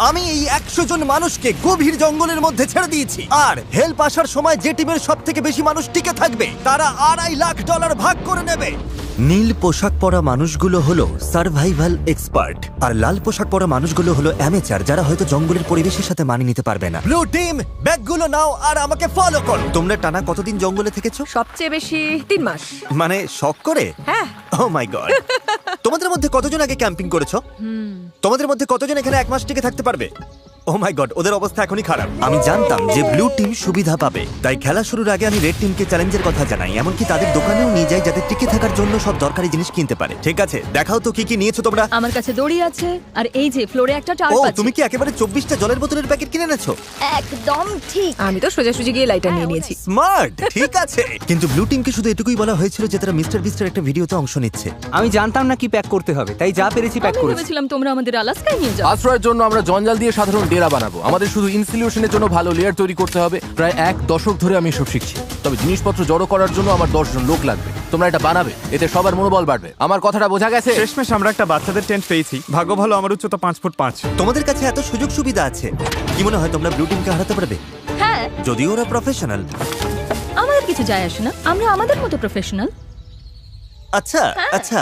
আমি এই 100 জন মানুষকে গভীর জঙ্গলের মধ্যে ছেড়ে দিয়েছি, আর হেল্প আসার সময় যে টিমের সব থেকে বেশি মানুষ টিকে থাকবে তারা $2.5 লাখ ভাগ করে নেবে। নীল পোশাক পরা মানুষগুলো হলো সার্ভাইভাল এক্সপার্ট, আর লাল পোশাক পরা মানুষগুলো হলো অ্যামেচার, যারা হয়তো জঙ্গলের পরিবেশের সাথে মানিয়ে নিতে পারবে না। ব্লু টিম, ব্যাগগুলো নাও আর আমাকে ফলো করো। তোমরা টানা কতদিন জঙ্গলে থেকেছো? সবচেয়ে বেশি 3 মাস। মানে শখ করে? হ্যাঁ। ও মাই গড। তোমাদের মধ্যে কতজন আগে ক্যাম্পিং করেছো? তোমাদের মধ্যে কতজন এখানে 1 মাস টিকে থাকতে পারবে? ও মাই গড, ওদের অবস্থা এখনই খারাপ। আমি জানতাম যে ব্লু টিম সুবিধা পাবে, তাই খেলা শুরুর আগে আমি রেড টিমকে চ্যালেঞ্জের কথা জানাই, এমনকি তাদের দোকানেও নিয়ে যাই যাতে টিকে থাকার জন্য সব দরকারি জিনিস কিনতে পারে। ঠিক আছে, দেখাও তো কি কি নিয়েছো তোমরা। আমার কাছে দড়ি আছে, আর এই যে ফ্লোরে একটা টার্প ও, আছে। তুমি কি একেবারে 24টা জলের বোতলের প্যাকেট কিনে এনেছো? একদম ঠিক। আমি তো সোজাসুজি গিয়ে লাইটার নিয়ে নিয়েছি। স্মার্ট, ঠিক আছে। কিন্তু ব্লু টিমকে শুধু এটুকুই বলা হয়েছিল যে তারা মিস্টার বিস্টের একটা ভিডিওতে অংশ নিচ্ছে। আমি জানতাম না কি প্যাক করতে হবে, তাই যা পেরেছি প্যাক আমি করেছি। ভেবেছিলাম তোমরা আমাদের আলাস্কায় নিয়ে যাও। আশ্রয়ের জন্য আমরা জঞ্জাল দিয়ে সাধারণ ডেরা বানাবো। আমাদের শুধু ইনসিলিউশনের জন্য ভালো লেয়ার তৈরি করতে হবে। প্রায় 1 দশক ধরে আমি এসব শিখছি, তবে জিনিসপত্র জড়ো করার জন্য আমার 10 জন লোক লাগবে। তোমরা এটা বানাবে, এতে সবার মনোবল বাড়বে। আমার কথাটা বোঝা গেছে? শেষমেশ আমরা একটা বাচ্চাদের টেন্ট পেয়েছি। ভাগ্য ভালো, আমার উচ্চতা 5 ফুট 5। তোমাদের কাছে এত সুযোগ সুবিধা আছে, কি মনে হয় তোমরা ব্লু টিমকে হারাতে পারবে? হ্যাঁ, যদিও ওরা প্রফেশনাল। আমাদের কিছু যায় আসে না, আমরা আমাদের মতো প্রফেশনাল। আচ্ছা আচ্ছা,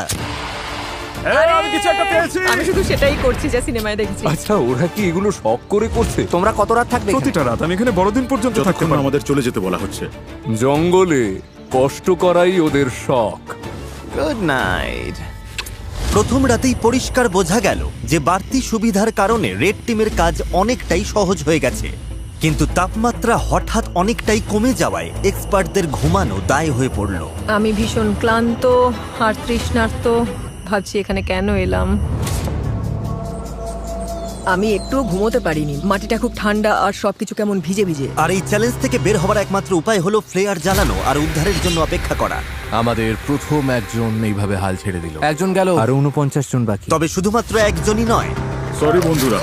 আমি কিছু একটা পেয়েছি। আমি শুধু সেটাই করছি যা সিনেমায় দেখেছি। আচ্ছা, ওরা কি এগুলো শখ করে করছে? তোমরা কত রাত থাকবে এখানে? প্রতিটা রাত আমি এখানে বড়দিন পর্যন্ত থাকতে যতক্ষণ না পারবো। আমাদের চলে যেতে বলা হচ্ছে। জঙ্গলে কষ্ট করাই ওদের শখ। Good night. প্রথম রাতেই পরিষ্কার বোঝা গেল যে বাড়তি সুবিধার কারণে রেড টিমের কাজ অনেকটাই সহজ হয়ে গেছে, কিন্তু তাপমাত্রা হঠাৎ অনেকটাই কমে যাওয়ায় এক্সপার্টদের ঘুমানো দায় হয়ে পড়ল। আমি ভীষণ ক্লান্ত আর তৃষ্ণার্ত, ভাবছি এখানে কেন এলাম। আমি একটুও ঘুমোতে পারিনি, মাটিটা খুব ঠান্ডা আর সবকিছু কেমন ভিজে ভিজে। আর এই চ্যালেঞ্জ থেকে বের হওয়ার একমাত্র উপায় হলো ফ্লেয়ার জ্বালানো আর উদ্ধারের জন্য অপেক্ষা করা। আমাদের প্রথম একজন এইভাবে হাল ছেড়ে দিল। একজন গেল। আরো 49 জন বাকি। তবে শুধুমাত্র একজনই নয়। সরি বন্ধুরা,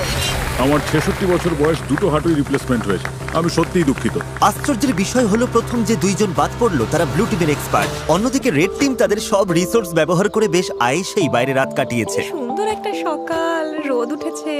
আমার 66 বছর বয়স, 2টো হাঁটুই রিপ্লেসমেন্ট হয়েছে। আমি সত্যিই দুঃখিত। আশ্চর্যের বিষয় হলো প্রথম যে 2 জন বাদ পড়লো তারা ব্লু টিমের এক্সপার্ট। অন্যদিকে রেড টিম তাদের সব রিসোর্স ব্যবহার করে বেশ আয়েশেই বাইরে রাত কাটিয়েছে। সুন্দর একটা সকাল, রোদ উঠেছে।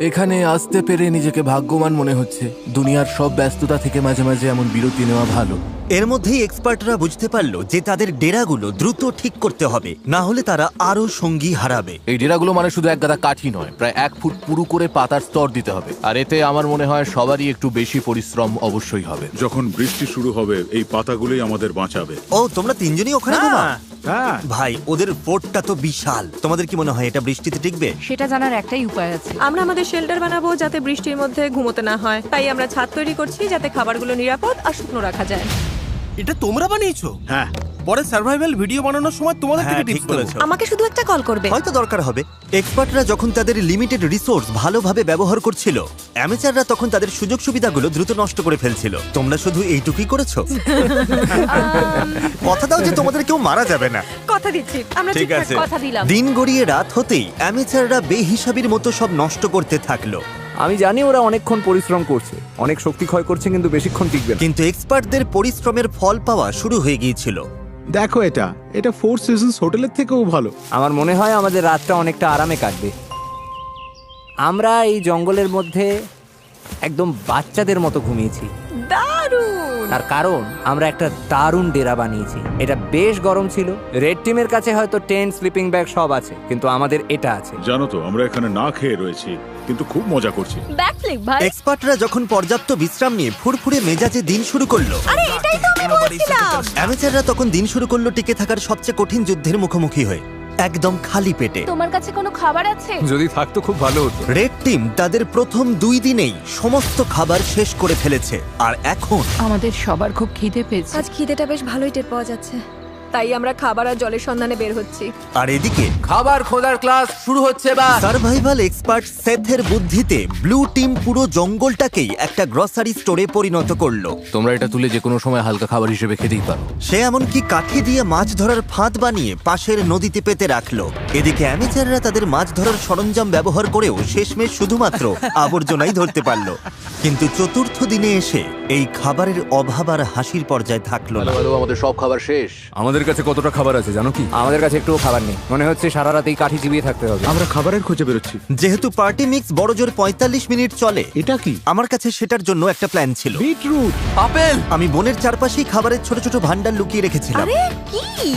এখানে আসতে পেরে নিজেকে ভাগ্যবান মনে হচ্ছে। দুনিয়ার সব ব্যস্ততা থেকে মাঝে মাঝে এমন বিরতি নেওয়া ভালো। এর মধ্যেই এক্সপার্টরা বুঝতে পারলো যে তাদের ডেরাগুলো দ্রুত ঠিক করতে হবে, না হলে তারা আরো সঙ্গী হারাবে। এই ডেরাগুলো মানে শুধু এক গাদা কাঠি নয়, প্রায় 1 ফুট পুরু করে পাতার স্তর দিতে হবে। আর এতে আমার মনে হয় সবারই একটু বেশি পরিশ্রম অবশ্যই হবে। যখন বৃষ্টি শুরু হবে, এই পাতাগুলোই আমাদের বাঁচাবে। ও, তোমরা 3 জনই ওখানে ঘুমাও? হ্যাঁ, ভাই, ওদের ফোর্টটা তো বিশাল। তোমাদের কি মনে হয় এটা বৃষ্টিতে টিকবে? সেটা জানার একটাই উপায় আছে। আমরা আমাদের শেল্টার বানাবো যাতে বৃষ্টির মধ্যে ঘুমোতে না হয়। তাই আমরা ছাদ তৈরি করছি যাতে খাবারগুলো নিরাপদ আর শুকনো রাখা যায়। এটা তোমরা বানিয়েছো? হ্যাঁ, পরে সার্ভাইভাল ভিডিও বানানোর সময় তোমাদের থেকে হ্যাঁ, ঠিক টিপস দেবো। বলেছো। আমাকে শুধু একটা কল করবে। হয়তো দরকার হবে। এক্সপার্টরা যখন তাদের লিমিটেড রিসোর্স ভালোভাবে ব্যবহার করছিল, অ্যামেচাররা তখন তাদের সুযোগ সুবিধাগুলো দ্রুত নষ্ট করে ফেলছিল। তোমরা শুধু এইটুকুই করেছো। কথা দাও যে তোমাদের কেউ মারা যাবে না। কথা দিচ্ছি, আমরা ঠিক ঠিকঠাক আছে। কথা দিলাম। দিন গড়িয়ে রাত হতেই অ্যামেচাররা বেহিসাবির মতো সব নষ্ট করতে থাকলো। আমি জানি ওরা অনেকক্ষণ পরিশ্রম করছে, অনেক শক্তি ক্ষয় করছে, কিন্তু বেশিক্ষণ টিকবে না। কিন্তু এক্সপার্টদের পরিশ্রমের ফল পাওয়া শুরু হয়ে গিয়েছিল। দেখো, এটা 4 সিজনস হোটেলের থেকেও ভালো। আমার মনে হয় আমাদের রাতটা অনেকটা আরামে কাটবে। আমরা এই জঙ্গলের মধ্যে একদম বাচ্চাদের মতো ঘুমিয়েছি। দারুণ। তার কারণ আমরা একটা দারুণ ডেরা বানিয়েছি। এটা বেশ গরম ছিল। রেড টিমের কাছে হয়তো টেন্ট, স্লিপিং ব্যাগ সব আছে, কিন্তু আমাদের এটা আছে। জানো তো, আমরা এখানে না খেয়ে রয়েছি, কিন্তু খুব মজা করছি। ব্যাকফ্লিপ ভাই। এক্সপার্টরা যখন পর্যাপ্ত বিশ্রাম নিয়ে ফুরফুরে মেজাজে দিন শুরু করলো, আরে এটাই তো আমি বলছিলাম। অ্যামেচাররা তখন দিন শুরু করলো টিকে থাকার সবচেয়ে কঠিন যুদ্ধের মুখোমুখি হয়ে, একদম খালি পেটে। তোমার কাছে কোনো খাবার আছে? যদি থাকতো খুব ভালো হতো। রেড টিম তাদের প্রথম 2 দিনেই সমস্ত খাবার শেষ করে ফেলেছে, আর এখন আমাদের সবার খুব খিদে পেয়েছে। আজ খিদেটা বেশ ভালোই টের পাওয়া যাচ্ছে, তাই আমরা খাবার আর জলের সন্ধানে বের হচ্ছি। আর এদিকে খাবার খোঁজার ক্লাস শুরু হচ্ছে এবার। সার্ভাইভাল এক্সপার্ট সেথের বুদ্ধিতে ব্লু টিম পুরো জঙ্গলটাকেই একটা গ্রসারি স্টোরে পরিণত করলো। তোমরা এটা তুলে যে কোনো সময় হালকা খাবার হিসেবে খেতেই পারো। সে এমনকি কাঠি দিয়ে মাছ ধরার ফাঁদ বানিয়ে পাশের নদীতে পেতে রাখলো। এদিকে অ্যামেচাররা তাদের মাছ ধরার সরঞ্জাম ব্যবহার করেও শেষমেশ শুধুমাত্র আবর্জনাই ধরতে পারলো। কিন্তু চতুর্থ দিনে এসে এই খাবারের অভাব আর হাসির পর্যায়ে থাকলো না। ভালো, আমাদের সব খাবার শেষ। আমাদের আমাদের কাছে কতটা খাবার আছে জানো কি? আমাদের কাছে একটুও খাবার নেই, মনে হচ্ছে সারা রাতেই কাঠি চিবিয়ে থাকতে হবে। আমরা খাবারের খোঁজে বেরোচ্ছি। যেহেতু পার্টি মিক্স বড়জোর 45 মিনিট চলে, এটা কি? আমার কাছে সেটার জন্য একটা প্ল্যান ছিল। বিটরুট। আপেল। আমি বনের চারপাশেই খাবারের ছোট ছোট ভান্ডার লুকিয়ে রেখেছিলাম।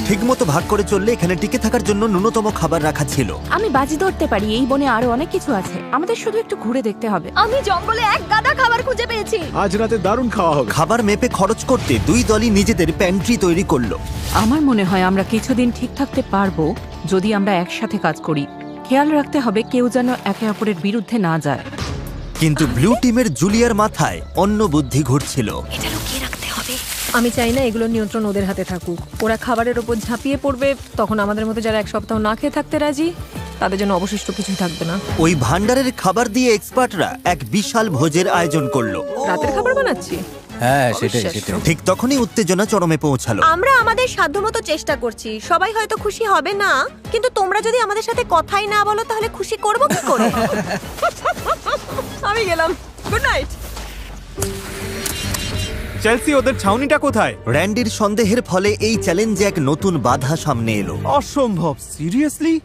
ঠিকমতো ভাগ করে চললে এখানে টিকে থাকার জন্য ন্যূনতম খাবার রাখা ছিল। আমি বাজি ধরতে পারি এই বনে আরো অনেক কিছু আছে, আমাদের শুধু একটু ঘুরে দেখতে হবে। আমি জঙ্গলে এক গাদা খাবার খুঁজে পেয়েছি। আজ রাতে দারুণ খাওয়া হবে। খাবার মেপে খরচ করতে দুই দলই নিজেদের প্যান্ট্রি তৈরি করলো। আমার মনে হয় আমরা কিছুদিন ঠিক থাকতে পারবো যদি আমরা একসাথে কাজ করি। খেয়াল রাখতে হবে কেউ যেন একে অপরের বিরুদ্ধে না যায়। কিন্তু ব্লু টিমের জুলিয়ার মাথায় অন্য বুদ্ধি ঘুরছিল। আমি চাই না এগুলো নিয়ন্ত্রণ ওদের হাতে থাকুক। ওরা খাবারের ওপর ঝাঁপিয়ে পড়বে, তখন আমাদের মতো যারা এক সপ্তাহ না খেয়ে থাকতে রাজি তাদের জন্য অবশিষ্ট কিছুই থাকবে না। ওই ভান্ডারের খাবার দিয়ে এক্সপার্টরা এক বিশাল ভোজের আয়োজন করলো। রাতের খাবার বানাচ্ছি। হ্যাঁ, সেটাই অবিশ্বাস্য। সেটাই। ঠিক তখনই উত্তেজনা চরমে পৌঁছালো। আমরা আমাদের সাধ্যমতো চেষ্টা করছি। সবাই হয়তো খুশি হবে না, কিন্তু তোমরা যদি আমাদের সাথে কথাই না বলো তাহলে খুশি করব কি করে? আমি গেলাম, গুড নাইট। চেলসি, ওদের ছাউনিটা কোথায়? র্যান্ডির সন্দেহের ফলে এই চ্যালেঞ্জে এক নতুন বাধা সামনে এলো। অসম্ভব, সিরিয়াসলি?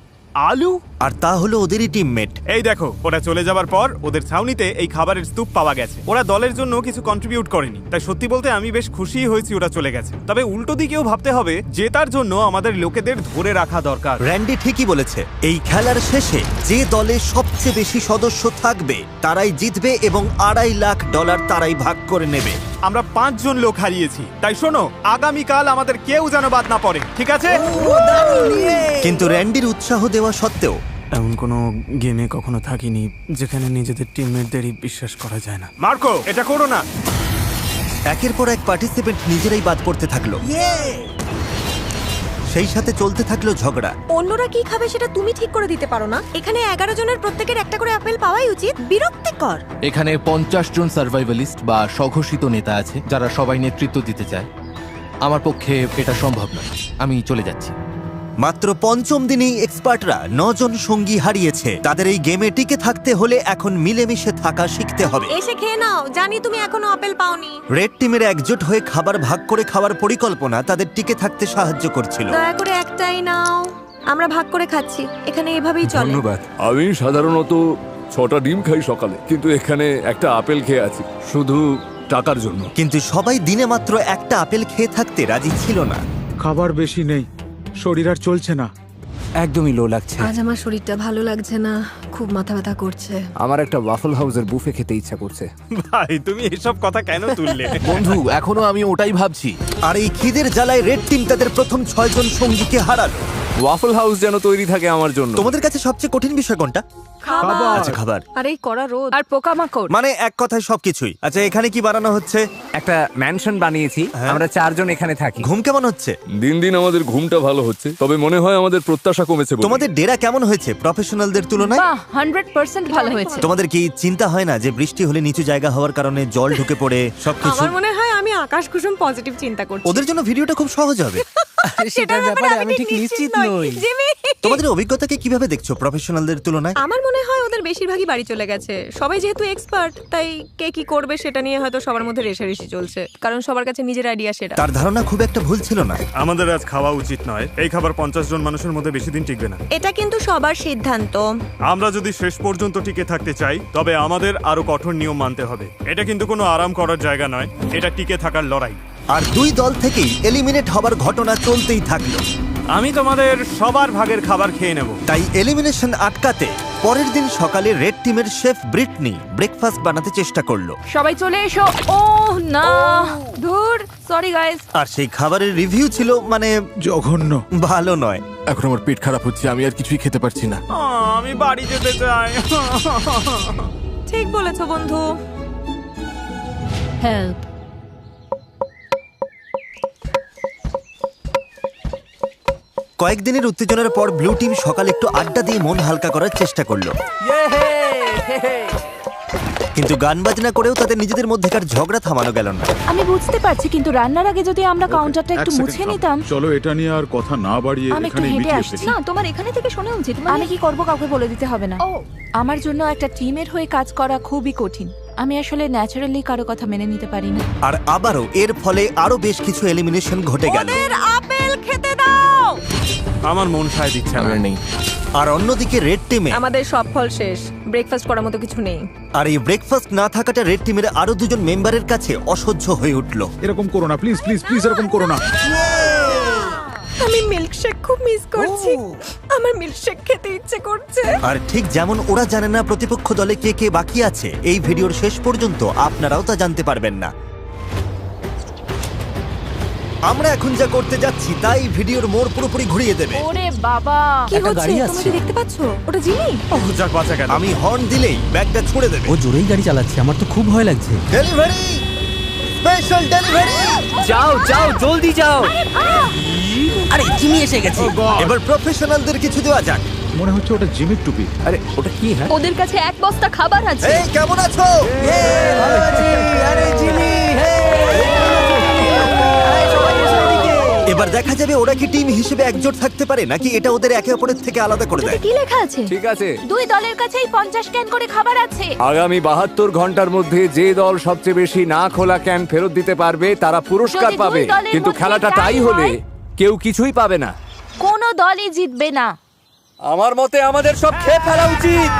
আলু? আর তা হলো ওদেরই টিমমেট। এই দেখো, ওরা চলে যাবার পর ওদের ছাউনিতে এই খাবারের স্তূপ পাওয়া গেছে। ওরা দলের জন্য কিছু কন্ট্রিবিউট করেনি, তাই সত্যি বলতে আমি বেশ খুশি হয়েছি ওরা চলে গেছে। তবে উল্টো দিকেও ভাবতে হবে, জেতার জন্য আমাদের লোকেদের ধরে রাখা দরকার। র্যান্ডি ঠিকই বলেছে। এই খেলার শেষে যে দলে সবচেয়ে বেশি সদস্য থাকবে তারাই জিতবে এবং $2.5 লাখ তারাই ভাগ করে নেবে। আমরা 5 জন লোক হারিয়েছি, তাই শোনো, আগামীকাল আমাদের কেউ যেন বাদ না পড়ে, ঠিক আছে? কিন্তু র্যান্ডির উৎসাহ দেওয়া সত্ত্বেও এমন কোনো গেমে কখনো থাকিনি যেখানে নিজেদের টিমমেটদেরই বিশ্বাস করা যায় না। মার্কো, এটা করো না। একের পর এক পার্টিসিপেন্ট নিজেরাই বাদ পড়তে থাকলো। সেই সাথে চলতে থাকলো ঝগড়া। অন্যরা কি খাবে সেটা তুমি ঠিক করে দিতে পারো না? এখানে 11 জনের প্রত্যেকের একটা করে আপেল পাওয়াই উচিত। বিরক্তিকর। এখানে 50 জন সার্ভাইভালিস্ট বা স্বঘোষিত নেতা আছে যারা সবাই নেতৃত্ব দিতে চায়। আমার পক্ষে এটা সম্ভব নয়, আমি চলে যাচ্ছি। মাত্র 5ম দিনেই এক্সপার্টরা 9 জন সঙ্গী হারিয়েছে। তাদের এই গেমে টিকে থাকতে হলে এখন মিলেমিশে থাকা শিখতে হবে। এসে খেয়ে নাও, জানি তুমি এখনো আপেল পাওনি। রেড টিমের একজোট হয়ে খাবার ভাগ করে খাওয়ার পরিকল্পনা তাদের টিকে থাকতে সাহায্য করছিল। দয়া করে একটাই নাও, আমরা ভাগ করে খাচ্ছি। এখানে এভাবেই চলে। ধন্যবাদ। আমি সাধারণত 6টা ডিম খাই সকালে, কিন্তু এখানে একটা আপেল খেয়ে আছি শুধু টাকার জন্য। কিন্তু সবাই দিনে মাত্র একটা আপেল খেয়ে থাকতে রাজি ছিল না। খাবার বেশি নেই, শরীর আর চলছে না। একদমই লো লাগছে। আজ আমার শরীরটা ভালো লাগছে না, খুব মাথা ব্যথা করছে। আমার একটা ওয়াফল হাউসের বুফে খেতে ইচ্ছা করছে। ভাই, তুমি এসব কথা কেন তুললে? বন্ধু, এখনো আমি ওটাই ভাবছি। আর এই খিদের জ্বালায় রেড টিম তাদের প্রথম 6 জন সঙ্গীকে হারালো। ওয়াফল হাউস যেন তৈরি থাকে আমার জন্য। তোমাদের কাছে সবচেয়ে কঠিন বিষয় কোনটা? খাবার। আচ্ছা, খাবার। আর এই কড়া রোদ আর পোকামাকড়। মানে এক কথায় সবকিছুই। আচ্ছা, এখানে কি বানানো হচ্ছে? একটা ম্যানশন বানিয়েছি, আমরা 4 জন এখানে থাকি। ঘুম কেমন হচ্ছে? দিন দিন আমাদের ঘুমটা ভালো হচ্ছে, তবে মনে হয় আমাদের প্রত্যাশা কমেছে বলে। তোমাদের ডেরা কেমন হয়েছে প্রফেশনালদের তুলনায়? বাহ, 100% ভালো হয়েছে। তোমাদের কি চিন্তা হয় না যে বৃষ্টি হলে নিচু জায়গা হওয়ার কারণে জল ঢুকে পড়ে সবকিছু? আমার মনে হয় আমি আকাশ কুসুম পজিটিভ চিন্তা করছি। ওদের জন্য ভিডিওটা খুব সহজ হবে। সেটার ব্যাপারে আমি ঠিক নিশ্চিত নই। জিমি, তোমাদের অভিজ্ঞতাকে কিভাবে দেখছো প্রফেশনালদের তুলনায়? আমার মনে হয় ওদের বেশিরভাগই বাড়ি চলে গেছে। সবাই যেহেতু এক্সপার্ট, তাই কে কি করবে সেটা নিয়ে হয়তো সবার মধ্যে রেষারেষি চলছে, কারণ সবার কাছে নিজের আইডিয়া সেটা। তার ধারণা খুব একটা ভুল ছিল না। আমাদের আজ খাওয়া উচিত নয়। এই খাবার 50 জন মানুষের মধ্যে বেশি দিন টিকবে না। এটা কিন্তু সবার সিদ্ধান্ত। আমরা যদি শেষ পর্যন্ত টিকে থাকতে চাই, তবে আমাদের আরো কঠোর নিয়ম মানতে হবে। এটা কিন্তু কোনো আরাম করার জায়গা নয়, এটা টিকে থাকার লড়াই। আর দুই দল থেকেই এলিমিনেট হবার ঘটনা চলতেই থাকলো। আমি তোমাদের সবার ভাগের খাবার খেয়ে নেব। তাই এলিমিনেশন আটকাতে পরের দিন সকালে রেড টিমের শেফ ব্রিটনি ব্রেকফাস্ট বানাতে চেষ্টা করলো। সবাই চলে এসো। ও না, ধুর, সরি গাইস। আর সেই খাবারের রিভিউ ছিল মানে জঘন্য। ভালো নয়। এখন আমার পেট খারাপ হচ্ছে, আমি আর কিছুই খেতে পারছি না। আমি বাড়ি যেতে চাই। ঠিক বলেছো বন্ধু। হেল্প। কয়েকদিনের উত্তেজনার পর ব্লু টিম সকালে একটু আড্ডা দিয়ে মন হালকা করার চেষ্টা করলো। কিন্তু গান বাজনা করেও তাদের নিজেদের মধ্যেকার ঝগড়া থামানো গেল না। আমি বুঝতে পারছি, কিন্তু রান্নার আগে যদি আমরা কাউন্টারটা একটু এক মুছে সেকেন্ড নিতাম। চলো এটা নিয়ে আর কথা না বাড়িয়ে আমি একটু এখানে হেঁটে মিটিয়ে আসছি। ফেলি। না, তোমার এখানে থেকে শোনা উচিত। আমি কি করব কাউকে বলে দিতে হবে না। আমার জন্য একটা টিমের হয়ে কাজ করা খুবই কঠিন। আমি আসলে ন্যাচারালি কারো কথা মেনে নিতে পারি না। আর আবারও এর ফলে আরো বেশ কিছু এলিমিনেশন ঘটে গেল। ওদের আপেল খেতে দাও। আমার মন সায় দিচ্ছে না। আমরা নেই। আর অন্যদিকে রেড টিমে আমাদের সব ফল শেষ, ব্রেকফাস্ট করার মতো কিছু নেই। আর এই ব্রেকফাস্ট না থাকাটা রেড টিমের আরো দুজন মেম্বারের কাছে অসহ্য হয়ে উঠলো। এরকম করো না প্লিজ প্লিজ প্লিজ, এরকম করো না। আমি মিল্কশেক খুব মিস করছি। আমার মিল্কশেক খেতে ইচ্ছে করছে। আর ঠিক যেমন ওরা জানে না প্রতিপক্ষ দলে কে কে বাকি আছে, এই ভিডিওর শেষ পর্যন্ত আপনারাও তা জানতে পারবেন না। আমরা এখন যা করতে যাচ্ছি তাই ভিডিওর মোড় পুরোপুরি ঘুরিয়ে দেবে। ওরে বাবা, কি হচ্ছে তোমরা কি দেখতে পাচ্ছ? ওটা জিমি। ওহ, যাক বাঁচা গেল। আমি হর্ন দিলেই ব্যাগটা ছুড়ে দেবে। ও জোরেই গাড়ি চালাচ্ছে, আমার তো খুব ভয় লাগছে। Delivery, special delivery. যাও যাও জলদি যাও। আরে জিমি এসে গেছে। এবার প্রফেশনালদের কিছু দেওয়া যাক। মনে হচ্ছে ওটা জিমির টুপি। আরে ওটা কি? হ্যাঁ ওদের কাছে এক বস্তা খাবার আছে। এই কেমন আছো? এবার দেখা যাবে ওরা কি টিম হিসেবে একজোট থাকতে পারে নাকি এটা ওদের একে অপরের থেকে আলাদা করে দেয়। কি লেখা আছে? ঠিক আছে, দুই দলের কাছেই 50 ক্যান করে খাবার আছে। আগামী 72 ঘন্টার মধ্যে যে দল সবচেয়ে বেশি না খোলা ক্যান ফেরত দিতে পারবে তারা পুরস্কার যদি দুই পাবে, দলের কিন্তু মধ্যে খেলাটা tie টাই হলে হয়, কেউ কিছুই পাবে না। কোনো দলই জিতবে না। আমার মতে আমাদের সব খেয়ে ফেলা উচিত।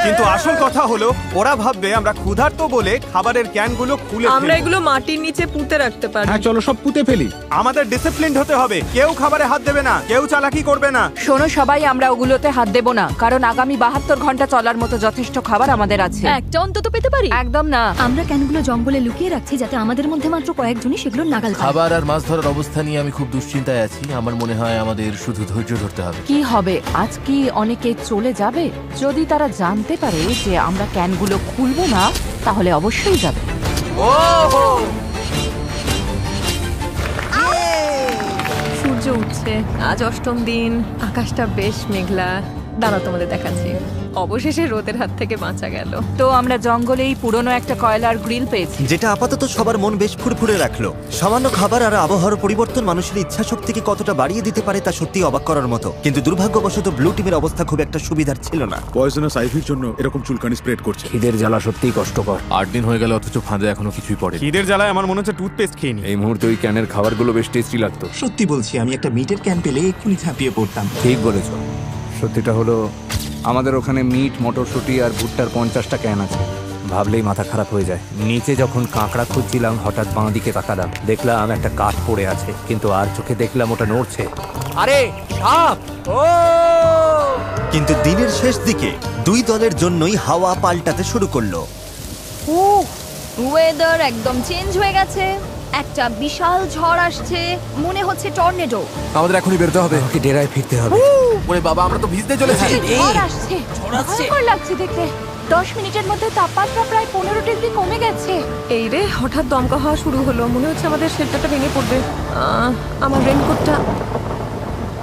কিন্তু আসল কথা হলো ওরা ভাববে আমরা ক্ষুধার্ত বলে খাবারের ক্যানগুলো খুলে আমরা ফেলবো। এগুলো মাটির নিচে পুঁতে রাখতে পারি। হ্যাঁ চলো সব পুঁতে ফেলি। আমাদের ডিসিপ্লিনড হতে হবে। কেউ খাবারে হাত দেবে না, কেউ চালাকি করবে না। শোনো সবাই, আমরা ওগুলোতে হাত দেব না, কারণ আগামী 72 ঘন্টা চলার মতো যথেষ্ট খাবার আমাদের আছে। একটা অন্তত পেতে পারি। একদম না। আমরা ক্যানগুলো জঙ্গলে লুকিয়ে রাখছি যাতে আমাদের মধ্যে মাত্র কয়েকজনই সেগুলো নাগাল পায়। খাবার আর মাছ ধরার অবস্থা নিয়ে আমি খুব দুশ্চিন্তায় আছি। আমার মনে হয় আমাদের শুধু ধৈর্য ধরতে হবে। কি হবে, আজ কি অনেকে চলে যাবে? যদি তারা জানতে পারে যে আমরা ক্যানগুলো খুলবো না, তাহলে অবশ্যই যাবে। সূর্য উঠছে, আজ অষ্টম দিন, আকাশটা বেশ মেঘলা। দাঁড়াও তোমাদের দেখাচ্ছি। অবশেষে রোদের হাত থেকে বাঁচা গেল। তো আমরা জঙ্গলেই পুরনো একটা কয়লার গ্রিল পেয়েছি। যেটা আপাতত সবার মন বেশ ফুরফুরে রাখলো। সামান্য খাবার আর আবহাওয়ার পরিবর্তন মানুষের ইচ্ছা শক্তিকে কতটা বাড়িয়ে দিতে পারে তা সত্যি অবাক করার মতো। কিন্তু দুর্ভাগ্যবশত ব্লু টিমের অবস্থা খুব একটা সুবিধার ছিল না। পয়জনাস আইভির জন্য এরকম চুলকানি স্প্রেড করছে। খিদের জ্বালা সত্যিই কষ্টকর। 8 দিন হয়ে গেল অথচ ফাঁদে এখনো কিছুই পড়ে। খিদের জ্বালায় আমার মনে হচ্ছে টুথপেস্ট খেয়ে নি। এই মুহূর্তে ওই ক্যানের খাবারগুলো বেশ টেস্টি লাগতো। সত্যি বলছি, আমি একটা মিটের ক্যান পেলে এক্ষুনি ঝাঁপিয়ে পড়তাম। ঠিক বলেছ। সত্যিটা হলো আমাদের ওখানে মিট, মটরশুঁটি আর ভুট্টার 50টা ক্যান আছে। ভাবলেই মাথা খারাপ হয়ে যায়। নিচে যখন কাঁকড়া খুঁজছিলাম হঠাৎ বাঁ দিকে তাকালাম, দেখলাম একটা কাঠ পড়ে আছে, কিন্তু আর চোখে দেখলাম ওটা নড়ছে। আরে সাপ! ও! কিন্তু দিনের শেষ দিকে দুই দলের জন্যই হাওয়া পাল্টাতে শুরু করলো। ওয়েদার একদম চেঞ্জ হয়ে গেছে। একটা বিশাল ঝড় আসছে, মনে হচ্ছে টর্নেডো। আমাদের এখনই বেরোতে হবে। আমাকে ডেরায় ফিরতে হবে। ওরে বাবা, আমরা তো ভিজতে চলেছি। ঝড় আসছে, ভয়ঙ্কর লাগছে দেখতে। 10 মিনিটের মধ্যে তাপমাত্রা প্রায় 15 ডিগ্রি কমে গেছে। এই রে, হঠাৎ দমকা হওয়া শুরু হলো। মনে হচ্ছে আমাদের শেল্টারটা ভেঙে পড়বে। আমার রেনকোটটা,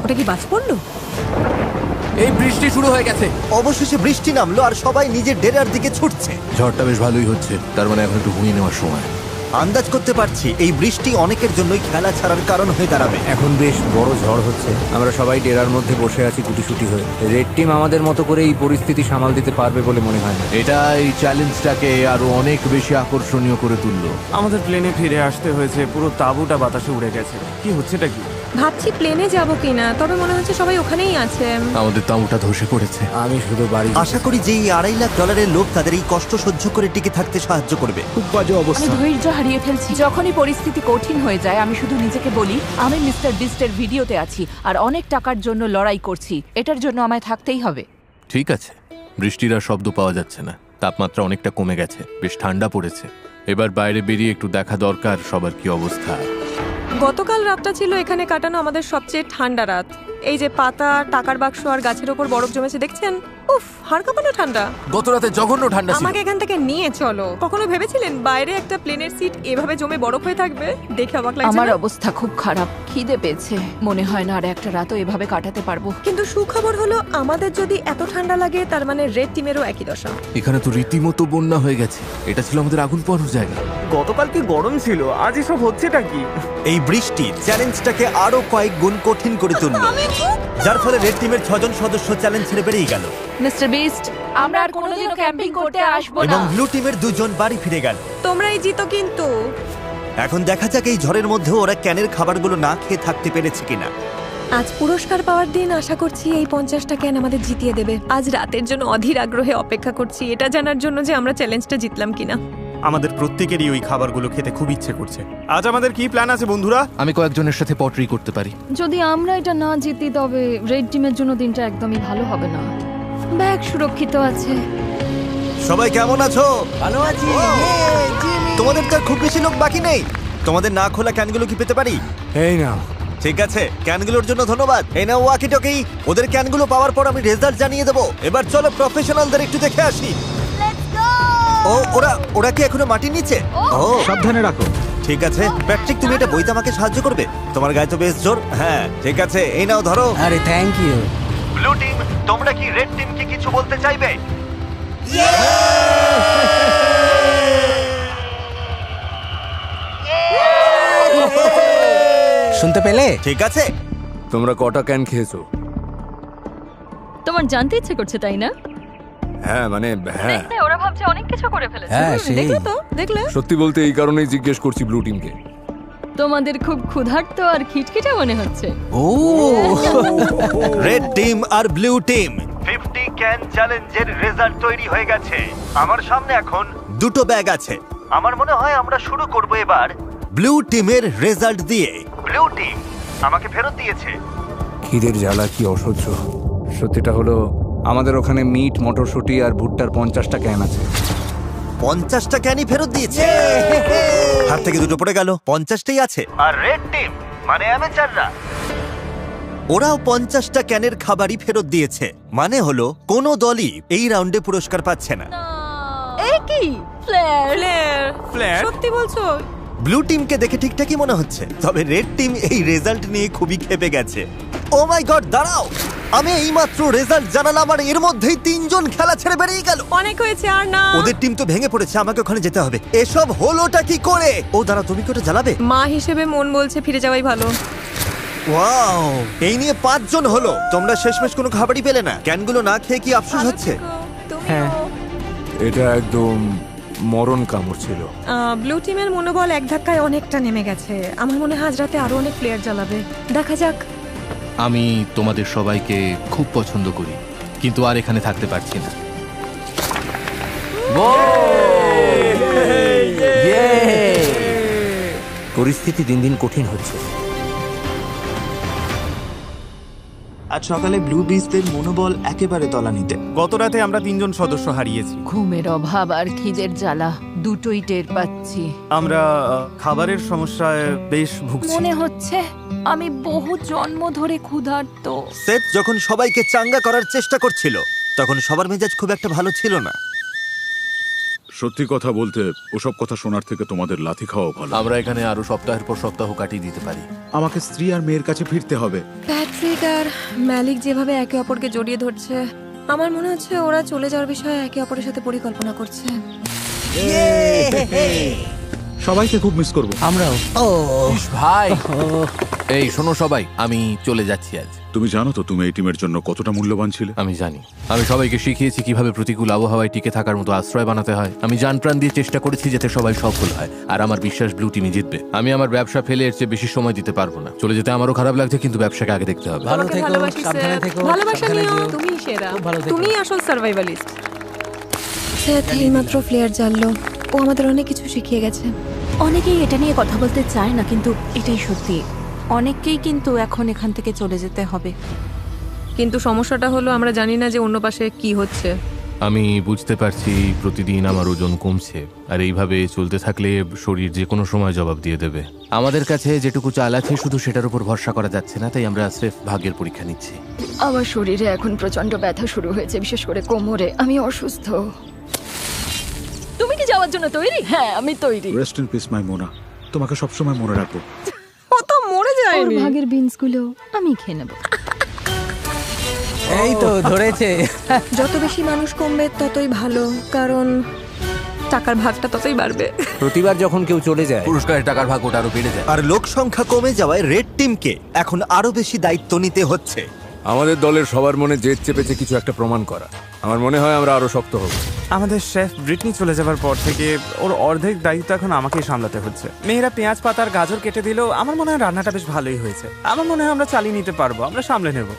ওটা কি বাজ পড়লো? এই বৃষ্টি শুরু হয়ে গেছে। অবশেষে বৃষ্টি নামলো আর সবাই নিজের ডেরার দিকে ছুটছে। ঝড়টা বেশ ভালোই হচ্ছে, তার মানে এখন একটু ঘুমিয়ে নেওয়ার সময়। আন্দাজ করতে পারছি এই বৃষ্টি অনেকের জন্যই খেলা ছাড়ার কারণ হয়ে দাঁড়াবে। এখন বেশ বড় ঝড় হচ্ছে। আমরা সবাই ডেরার মধ্যে বসে আছি গুটিসুটি হয়ে। রেড টিম আমাদের মতো করে এই পরিস্থিতি সামাল দিতে পারবে বলে মনে হয় না। এটা এই চ্যালেঞ্জটাকে আরো অনেক বেশি আকর্ষণীয় করে তুললো। আমাদের প্লেনে ফিরে আসতে হয়েছে, পুরো তাঁবুটা বাতাসে উড়ে গেছে। কি হচ্ছেটা কি? ভাবছি প্লেনে যাব কিনা, তবে মনে হচ্ছে সবাই ওখানেই আছে। আমাদের তাঁবুটা ধসে পড়েছে। আমি শুধু বাড়ি আশা করি যে এই $2.5 লাখ লোক তাদের এই কষ্ট সহ্য করে টিকে থাকতে সাহায্য করবে। খুব বাজে আমি অবস্থা। ধৈর্য হারিয়ে ফেলছি। যখনই পরিস্থিতি কঠিন হয়ে যায়, আমি শুধু নিজেকে বলি আমি মিস্টার বিস্টের ভিডিওতে আছি আর অনেক টাকার জন্য লড়াই করছি। এটার জন্য আমায় থাকতেই হবে। ঠিক আছে, বৃষ্টির আর শব্দ পাওয়া যাচ্ছে না, তাপমাত্রা অনেকটা কমে গেছে, বেশ ঠান্ডা পড়েছে। এবার বাইরে বেরিয়ে একটু দেখা দরকার সবার কি অবস্থা। গতকাল রাতটা ছিল এখানে কাটানো আমাদের সবচেয়ে ঠান্ডা রাত। এই যে পাতা, টাকার বাক্স আর গাছের ওপর বরফ জমেছে দেখছেন? উফ, হাড় কাঁপানো ঠান্ডা। গত রাতে জঘন্য ঠান্ডা ছিল। আমাকে এখান থেকে নিয়ে চলো। কখনো ভেবেছিলেন বাইরে একটা প্লেনের সিট এভাবে জমে বরফ হয়ে থাকবে? দেখে অবাক লাগছে আমার না? অবস্থা খুব খারাপ, খিদে পেয়েছে। মনে হয় না আর একটা রাতও এভাবে কাটাতে পারবো। কিন্তু সুখবর হলো আমাদের যদি এত ঠান্ডা লাগে তার মানে রেড টিমেরও একই দশা। এখানে তো রীতিমতো বন্যা হয়ে গেছে। এটা ছিল আমাদের আগুন পোহানোর জায়গা। গতকাল কি গরম ছিল, আজ এসব হচ্ছেটা কি? এই বৃষ্টি চ্যালেঞ্জটাকে আরো কয়েক গুণ কঠিন করে তুললো, যার ফলে রেড টিমের 6 জন সদস্য চ্যালেঞ্জ ছেড়ে বেরিয়ে গেল মিস্টার বিস্ট, আমরা আর কোনোদিনও ক্যাম্পিং করতে আসবো এবং না। ব্লু টিমের 2 জন বাড়ি ফিরে গেল। তোমরাই জিতো কিন্তু। এখন দেখা যাক এই ঝড়ের মধ্যে ওরা ক্যানের খাবারগুলো না খেয়ে থাকতে পেরেছে কিনা। আজ পুরস্কার পাওয়ার দিন, আশা করছি এই 50টা ক্যান আমাদের জিতিয়ে দেবে। আজ রাতের জন্য অধীর আগ্রহে অপেক্ষা করছি, এটা জানার জন্য যে আমরা চ্যালেঞ্জটা জিতলাম কিনা। আমাদের প্রত্যেকেরই ওই খাবারগুলো খেতে খুব ইচ্ছে করছে। আজ আমাদের কি প্ল্যান আছে বন্ধুরা? আমি কয়েকজনের সাথে পটরি করতে পারি। যদি আমরা এটা না জিতি তবে রেড টিমের জন্য দিনটা একদমই ভালো হবে না। ব্যাগ সুরক্ষিত আছে। সবাই কেমন আছো? ভালো আছি। তোমাদের তো আর খুব বেশি লোক বাকি নেই। তোমাদের না খোলা ক্যানগুলো কি পেতে পারি? এই নাও। ঠিক আছে, ক্যানগুলোর জন্য ধন্যবাদ। এই নাও ওয়াকি টকি। ওদের ক্যানগুলো পাওয়ার পর আমি রেজাল্ট জানিয়ে দেবো। এবার চলো প্রফেশনালদের একটু দেখে আসি। ও ওরা কি এখনো মাটির নিচে? ও সাবধানে রাখো। ঠিক আছে প্যাট্রিক, তুমি এটা বইতে আমাকে সাহায্য করবে? তোমার গায়ে তো বেশ জোর। হ্যাঁ ঠিক আছে, এই নাও ধরো। আরে থ্যাংক ইউ। ব্লু টিম, তোমরা কি রেড টিমকে কিছু বলতে চাইবে? শুনতে পেলে? ঠিক আছে। তোমরা কটা ক্যান খেয়েছো? তোমার জানতে ইচ্ছে করছে তাই না? হ্যাঁ মানে হ্যাঁ, ওরা ভাবছে অনেক কিছু করে ফেলেছে। হ্যাঁ সেই। দেখলে তো, দেখলে? সত্যি বলতে এই কারণেই জিজ্ঞেস করছি ব্লু টিমকে। তোমাদের খুব ক্ষুধার্ত আর খিটখিটে মনে হচ্ছে। ও রেড টিম আর ব্লু টিম 50 ক্যান চ্যালেঞ্জের রেজাল্ট তৈরি হয়ে গেছে। আমার সামনে এখন দুটো ব্যাগ আছে। আমার মনে হয় আমরা শুরু করব এবার ব্লু টিমের রেজাল্ট দিয়ে। ব্লু টিম আমাকে ফেরত দিয়েছে। খিদের জ্বালা কি অসহ্য। সত্যিটা হলো আমাদের ওখানে মিট, মটরশুঁটি আর ভুট্টার 50টা ক্যান আছে। 50টা ক্যানই ফেরত দিয়েছে। হাত থেকে দুটো পড়ে গেল, 50টাই আছে। আর রেড টিম মানে অ্যামেচাররা, ওরাও 50টা ক্যানের খাবারই ফেরত দিয়েছে। মানে হলো কোনো দলই এই রাউন্ডে পুরস্কার পাচ্ছে না। এই কি ফ্ল্যাট? সত্যি বলছো? ব্লু টিমকে দেখে ঠিকঠাকই মনে হচ্ছে, তবে রেড টিম এই রেজাল্ট নিয়ে খুবই ক্ষেপে গেছে। ও মাই গড, দাঁড়াও, আমি এইমাত্র রেজাল্ট জানালাম আর এর মধ্যেই 3 জন খেলা ছেড়ে বেরিয়ে গেল। অনেক হয়েছে, আর না। ওদের টিম তো ভেঙে পড়েছে, আমাকে ওখানে যেতে হবে। এসব হলোটা কি করে? ও দাঁড়া, তুমি কি ওটা জ্বালাবে? মা হিসেবে মন বলছে ফিরে যাওয়াই ভালো। ওয়াও, এই নিয়ে 5 জন হলো। তোমরা শেষমেশ কোনো খাবারই পেলে না। ক্যানগুলো না খেয়ে কি আফসোস হচ্ছে? হ্যাঁ, এটা একদম মরণ কামড় ছিল। ব্লু টিমের মনোবল এক ধাক্কায় অনেকটা নেমে গেছে। আমার মনে হয় আজ রাতে আরো অনেক প্লেয়ার জ্বালাবে। দেখা যাক। আমি তোমাদের সবাইকে খুব পছন্দ করি, কিন্তু আর এখানে থাকতে পারছি না। পরিস্থিতি দিন দিন কঠিন হচ্ছে। আজ সকালে ব্লু বিস্টদের মনোবল একেবারে তলানিতে। গত রাতে আমরা 3 জন সদস্য হারিয়েছি। ঘুমের অভাব আর খিদের জ্বালা দুটোই টের পাচ্ছি। আমরা খাবারের সমস্যায় বেশ ভুগছি। মনে হচ্ছে আমি বহু জন্ম ধরে ক্ষুধার্ত। সেথ যখন সবাইকে চাঙ্গা করার চেষ্টা করছিল, তখন সবার মেজাজ খুব একটা ভালো ছিল না। সত্যি কথা বলতে ওসব কথা শোনার থেকে তোমাদের লাথি খাওয়া ভালো। আমরা এখানে আরো সপ্তাহের পর সপ্তাহ কাটিয়ে দিতে পারি। আমাকে স্ত্রী আর মেয়ের কাছে ফিরতে হবে। প্যাট্রিক আর ম্যালিক যেভাবে একে অপরকে জড়িয়ে ধরছে, আমার মনে হচ্ছে ওরা চলে যাওয়ার বিষয়ে একে অপরের সাথে পরিকল্পনা করছে। সবাইকে খুব মিস করব। আমরাও। ইস ভাই, এই শোনো সবাই, আমি চলে যাচ্ছি আজ। তুমি জানো তো তুমি এই টিমের জন্য কতটা মূল্যবান ছিলে। আমি জানি। আমি সবাইকে শিখিয়েছি কিভাবে প্রতিকূল আবহাওয়ায় টিকে থাকার মতো আশ্রয় বানাতে হয়। আমি জান প্রাণ দিয়ে চেষ্টা করেছি যাতে সবাই সফল হয়, আর আমার বিশ্বাস ব্লু টিমই জিতবে। আমি আমার ব্যবসা ফেলে এর চেয়ে বেশি সময় দিতে পারবো না। চলে যেতে আমারও খারাপ লাগছে, কিন্তু ব্যবসাকে আগে দেখতে হবে। ভালো তোমাকে থেকো, ভালোবাসি, সাবধানে সেথ। থেকো, ভালোবাসা সাবধানে নিও। যেও। তুমিই সেরা, খুব ভালো থেকো। তুমিই আসল সার্ভাইভালিস্ট। সেথ এইমাত্র প্লেয়ার জানলো, ও আমাদের অনেক কিছু শিখিয়ে গেছে। অনেকেই এটা নিয়ে কথা বলতে চায় না, কিন্তু এটাই সত্যি। অনেককেই কিন্তু এখন এখান থেকে চলে যেতে হবে। কিন্তু সমস্যাটা হলো আমরা জানি না যে অন্য পাশে কি হচ্ছে। আমি বুঝতে পারছি প্রতিদিন আমার ওজন কমছে, আর এইভাবে চলতে থাকলে শরীর যে কোনো সময় জবাব দিয়ে দেবে। আমাদের কাছে যেটুকু চাল আছে শুধু সেটার উপর ভরসা করা যাচ্ছে না, তাই আমরা স্রেফ ভাগ্যের পরীক্ষা নিচ্ছি। আমার শরীরে এখন প্রচন্ড ব্যথা শুরু হয়েছে, বিশেষ করে কোমরে। আমি অসুস্থ। তুমি কি যাওয়ার জন্য তৈরি? হ্যাঁ, আমি তৈরি। রেস্ট ইন পিস মাই মোনা, তোমাকে সবসময় মনে রাখবো। ও তো মরে ওর যায়নি। ভাগের বিনস গুলো আমি খেয়ে নেবো। এই তো ধরেছে। যত বেশি মানুষ কমবে ততই ভালো, কারণ টাকার ভাগটা ততই বাড়বে। প্রতিবার যখন কেউ চলে যায়, পুরস্কারের টাকার ভাগ ওটা আরো বেড়ে যায়। আর লোক সংখ্যা কমে যাওয়ায় রেড টিমকে এখন আরো বেশি দায়িত্ব নিতে হচ্ছে। আমাদের দলের সবার মনে জেদ চেপেছে কিছু একটা প্রমাণ করা। আমার মনে হয় আমরা আরো শক্ত হব। আমাদের শেফ ব্রিটনি চলে যাবার পর থেকে ওর অর্ধেক দায়িত্ব এখন আমাকেই সামলাতে হচ্ছে। মেয়েরা পেঁয়াজ পাতার গাজর কেটে দিলেও আমার মনে হয় রান্নাটা বেশ ভালোই হয়েছে। আমার মনে হয় আমরা চালিয়ে নিতে পারবো, আমরা সামলে নেব।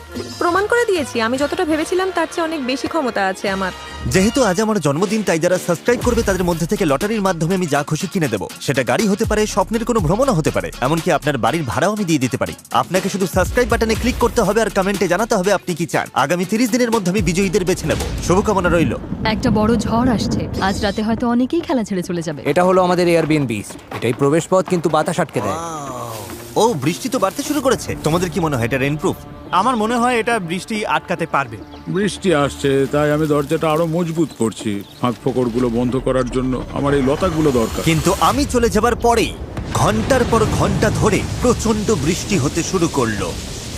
প্রমাণ করে দিয়েছি আমি যতটা ভেবেছিলাম তার চেয়ে অনেক বেশি ক্ষমতা আছে আমার। যেহেতু আজ আমার জন্মদিন, তাই যারা সাবস্ক্রাইব করবে তাদের মধ্যে থেকে লটারির মাধ্যমে আমি যা খুশি কিনে দেবো। সেটা গাড়ি হতে পারে, স্বপ্নের কোনো ভ্রমণও হতে পারে, এমনকি আপনার বাড়ির ভাড়াও আমি দিয়ে দিতে পারি। আপনাকে শুধু সাবস্ক্রাইব বাটনে ক্লিক করতে হবে আর কমেন্টে জানাতে হবে আপনি কি চান। আগামী 30 দিনের মধ্যে আমি বিজয়ীদের বেছে নেব। শুভকামনা রইল। একটা বড় ঝড় আসছে, আজ রাতে হয়তো অনেকেই খেলা ছেড়ে চলে যাবে। এটা হলো আমাদের এয়ারবিএনবি। এটাই প্রবেশ পথ, কিন্তু বাতাস আটকে দেয়। ও, বৃষ্টি তো বাড়তে শুরু করেছে। তোমাদের কি মনে হয় এটা রেইনপ্রুফ? আমার মনে হয় এটা বৃষ্টি আটকাতে পারবে। বৃষ্টি আসছে, তাই আমি দরজাটা আরো মজবুত করছি। ফাঁক ফোকরগুলো বন্ধ করার জন্য আমার এই লতাগুলো দরকার। কিন্তু আমি চলে যাবার পরেই ঘন্টার পর ঘন্টা ধরে প্রচন্ড বৃষ্টি হতে শুরু করলো।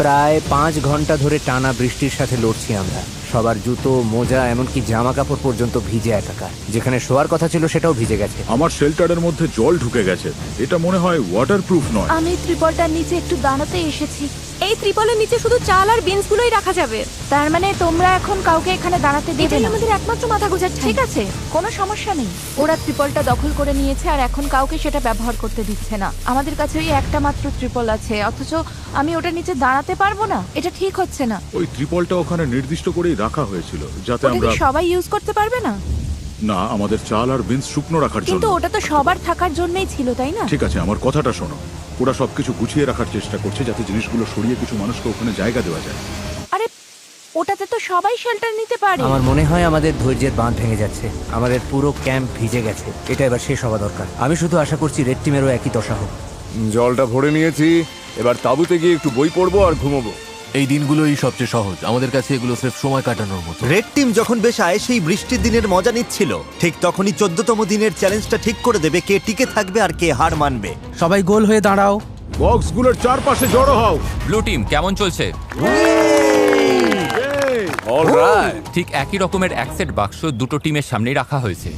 প্রায় 5 ঘন্টা ধরে টানা বৃষ্টির সাথে লড়ছি আমরা। সবার জুতো, মোজা, এমনকি জামা কাপড় পর্যন্ত ভিজে একাকার। যেখানে শোয়ার কথা ছিল সেটাও ভিজে গেছে। আমার শেল্টারের মধ্যে জল ঢুকে গেছে। এটা মনে হয় ওয়াটারপ্রুফ নয়। আমি ত্রিপলটার নিচে একটু দাঁড়াতে এসেছি। এই ত্রিপলের নিচে শুধু চাল আর বিনস গুলোই রাখা যাবে। তার মানে তোমরা এখন কাউকে এখানে দাঁড়াতে দেবে এটাই না? আমাদের একমাত্র মাথা গোজার ঠিক আছে, কোনো সমস্যা নেই। ওরা ত্রিপলটা দখল করে নিয়েছে আর এখন কাউকে সেটা ব্যবহার করতে দিচ্ছে না। আমাদের কাছে ওই একটা মাত্র ত্রিপল আছে, অথচ আমি ওটার নিচে দাঁড়াতে পারবো না। এটা ঠিক হচ্ছে না। ওই ত্রিপলটা ওখানে নির্দিষ্ট করেই রাখা হয়েছিল যাতে ওটা আমরা কি সবাই ইউজ করতে পারবে না? না, আমাদের চাল আর বিনস শুকনো রাখার জন্য। কিন্তু ওটা তো সবার থাকার জন্যই ছিল, তাই না? ঠিক আছে, আমার কথাটা শোনো। ওরা সবকিছু গুছিয়ে রাখার চেষ্টা করছে যাতে জিনিসগুলো সরিয়ে কিছু মানুষকে ওখানে জায়গা দেওয়া যায়। আরে ওটাতে তো সবাই শেল্টার নিতে পারে। আমার মনে হয় আমাদের ধৈর্যের বাঁধ ভেঙে যাচ্ছে। আমাদের পুরো ক্যাম্প ভিজে গেছে। এটা এবার শেষ হওয়া দরকার। আমি শুধু আশা করছি রেড টিমেরও একই দশা হোক। জলটা ভরে নিয়েছি, এবার তাঁবুতে গিয়ে একটু বই পড়বো আর ঘুমোবো। এই দিনগুলোই সবচেয়ে সহজ। আমাদের কাছে এগুলো স্রেফ সময় কাটানোর মতো। রেড টিম যখন বেশ আয়েসেই বৃষ্টির দিনের মজা নিচ্ছিল, ঠিক তখনই 14তম দিনের চ্যালেঞ্জটা ঠিক করে দেবে কে টিকে থাকবে আর কে হার মানবে। সবাই গোল হয়ে দাঁড়াও। বক্সগুলোর চারপাশে জড়ো হও। ব্লু টিম কেমন চলছে? অলরাইট। ঠিক একই রকমের এক সেট বাক্স দুটো টিমের সামনেই রাখা হয়েছে।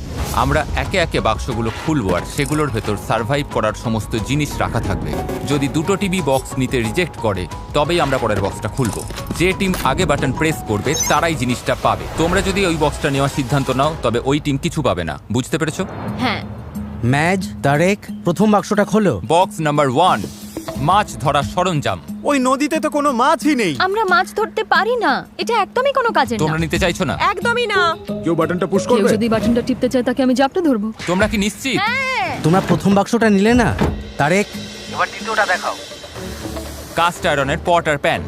আমরা একে একে বাক্সগুলো খুলবো আর সেগুলোর ভেতর সার্ভাইভ করার সমস্ত জিনিস রাখা থাকবে। যদি দুটো টিমই বক্স নিতে রিজেক্ট করে তবেই আমরা পরের বক্সটা খুলবো। যে টিম আগে বাটন প্রেস করবে তারাই জিনিসটা পাবে। তোমরা যদি ওই বক্সটা নেওয়ার সিদ্ধান্ত নাও তবে ওই টিম কিছু পাবে না। বুঝতে পেরেছো? হ্যাঁ। ম্যাজ, তারেক, প্রথম বাক্সটা খোলো। বক্স নাম্বার 1, মাছ ধরার সরঞ্জাম। ওই নদীতে তো কোনো মাছই নেই। আমরা মাছ ধরতে পারি না, এটা একদমই কোনো কাজের না। তোমরা নিতে চাইছো না? একদমই না। কেউ বাটনটা পুশ কেউ করবে? যদি বাটনটা টিপতে চায় তাকে আমি জাপটে ধরবো। তোমরা কি নিশ্চিত? তোমরা প্রথম বাক্সটা নিলে না? তারেক, এবার দ্বিতীয়টা দেখাও। কাস্ট আয়রনের পট আর প্যান।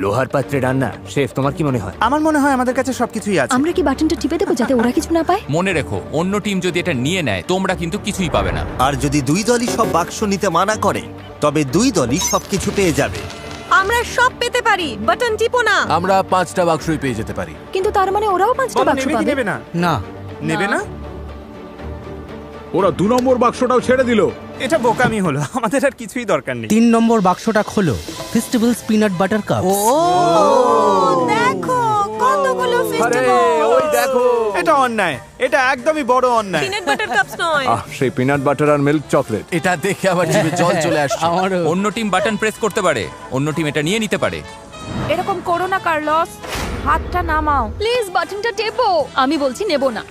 লোহার পাত্রে রান্না। শেফ, তোমার কি মনে হয়? আমার মনে হয় আমাদের কাছে সবকিছুই আছে। আমরা কি বাটনটা টিপে দেবো যাতে ওরা কিছু না পায়? মনে রেখো, অন্য টিম যদি এটা নিয়ে নেয় তোমরা কিন্তু কিছুই পাবে না। আর যদি দুই দলই সব বাক্স নিতে মানা করে তবে দুই দলই সবকিছু পেয়ে যাবে। আমরা সব পেতে পারি, বাটন টিপো না। আমরা 5টা বাক্সই পেয়ে যেতে পারি। কিন্তু তার মানে ওরাও 5টা বলো, বাক্স নেবে কি পাবে। নেবে না? না। নেবে না? ওরা 2 নম্বর বাক্সটাও ছেড়ে দিল। এটা বোকামি হলো। আমাদের আর কিছুই দরকার নেই। 3 নম্বর বাক্সটা খোলো। Festivals peanut butter cup. দেখো কতগুলো ফেস্টিভ্যাল। ওই দেখো। এটা অন্যায়, এটা একদমই বড় অন্যায়। পিনাট বাটার কাপস নয়। সেই পিনাট বাটার আর মিল্ক চকলেট। এটা দেখে আমার জিভে জল চলে আসছে। অন্য টিম বাটন প্রেস করতে পারে, অন্য টিম এটা নিয়ে নিতে পারে। এরকম করো না কার্লস, হাতটা নামাও। প্লিজ বাটনটা টেপো। আমি বলছি নেব না।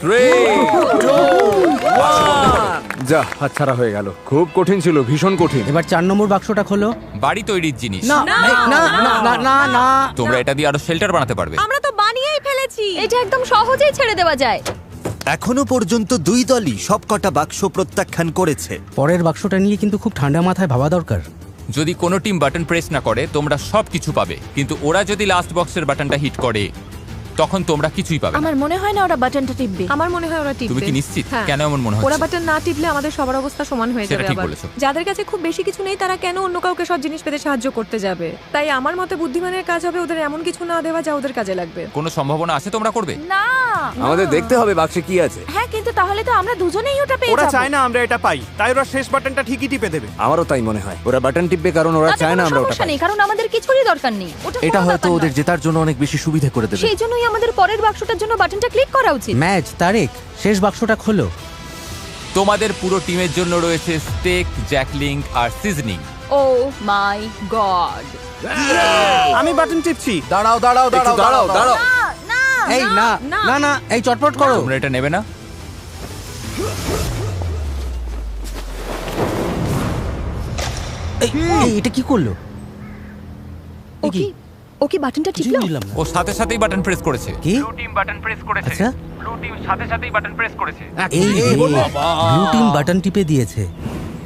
যা, হাতছাড়া হয়ে গেল। খুব কঠিন ছিল, ভীষণ কঠিন। এবার 4 নম্বর বাক্সটা খোলো। বাড়ি তৈরির জিনিস। না না না না না না। তোমরা এটা দিয়ে আরো শেল্টার বানাতে পারবে। আমরা তো বানিয়েই ফেলেছি। এটা একদম সহজেই ছেড়ে দেওয়া যায়। এখনো পর্যন্ত দুই দলই সবকটা বাক্স প্রত্যাখ্যান করেছে। পরের বাক্সটা নিয়ে কিন্তু খুব ঠান্ডা মাথায় ভাবা দরকার। যদি কোনো টিম বাটন প্রেস না করে তোমরা সব কিছু পাবে, কিন্তু ওরা যদি লাস্ট বক্সের বাটনটা হিট করে তখন তোমরা কিছুই পাবে না। আমার মনে হয় না ওরা বাটনটা টিপবে। আমার মনে হয় ওরা টিপবে। তুমি কি নিশ্চিত? হ্যাঁ। কেন এমন মনে ওরা হচ্ছে? বাটন না টিপলে আমাদের সবার অবস্থা সমান হয়ে সেটা যাবে। ঠিক আবার বলেছো। যাদের কাছে খুব বেশি কিছু নেই তারা কেন অন্য কাউকে সব জিনিস পেতে সাহায্য করতে যাবে? তাই আমার মতে বুদ্ধিমানের কাজ হবে ওদের এমন কিছু না দেওয়া যা ওদের কাজে লাগবে। কোনো সম্ভাবনা আছে তোমরা করবে? না। আমাদের দেখতে হবে বাক্সে কি আছে। হ্যাঁ, কিন্তু তাহলে তো আমরা দুজনেই ওটা পেয়ে ওরা যাবো। চায় না আমরা এটা পাই, তাই ওরা শেষ বাটনটা ঠিকই টিপে দেবে। আমারও তাই মনে হয়। ওরা বাটন টিপবে কারণ ওরা তাতে চায় না কোনো আমরা ওটা সমস্যা পাই। নেই, কারণ আমাদের কিছুরই দরকার নেই। ওটা এটা কোনো হয়তো ব্যাপার ওদের নয়। জেতার জন্য অনেক বেশি সুবিধা করে দেবে। সেই জন্যই আমাদের পরের বাক্সটার জন্য বাটনটা ক্লিক করা উচিত। ম্যাজ, তারেক, শেষ বাক্সটা খোলো। তোমাদের পুরো টিমের জন্য রয়েছে স্টেক, জ্যাকলিং আর সিজনিং। ও মাই গড। আমি বাটন টিপছি। দাঁড়াও দাঁড়াও দাঁড়াও দাঁড়াও দাঁড়াও। না, এই না না না এই চটপট করো। তোমরা এটা নেবে না? এই এটা কি করলো? ও কি বাটনটা টিপলো? ও সাথে সাথেই বাটন প্রেস করেছে। কি? ব্লু টিম বাটন প্রেস করেছে। আচ্ছা ব্লু টিম সাথে সাথেই বাটন প্রেস করেছে। এই ব্লু টিম বাটন টিপে দিয়েছে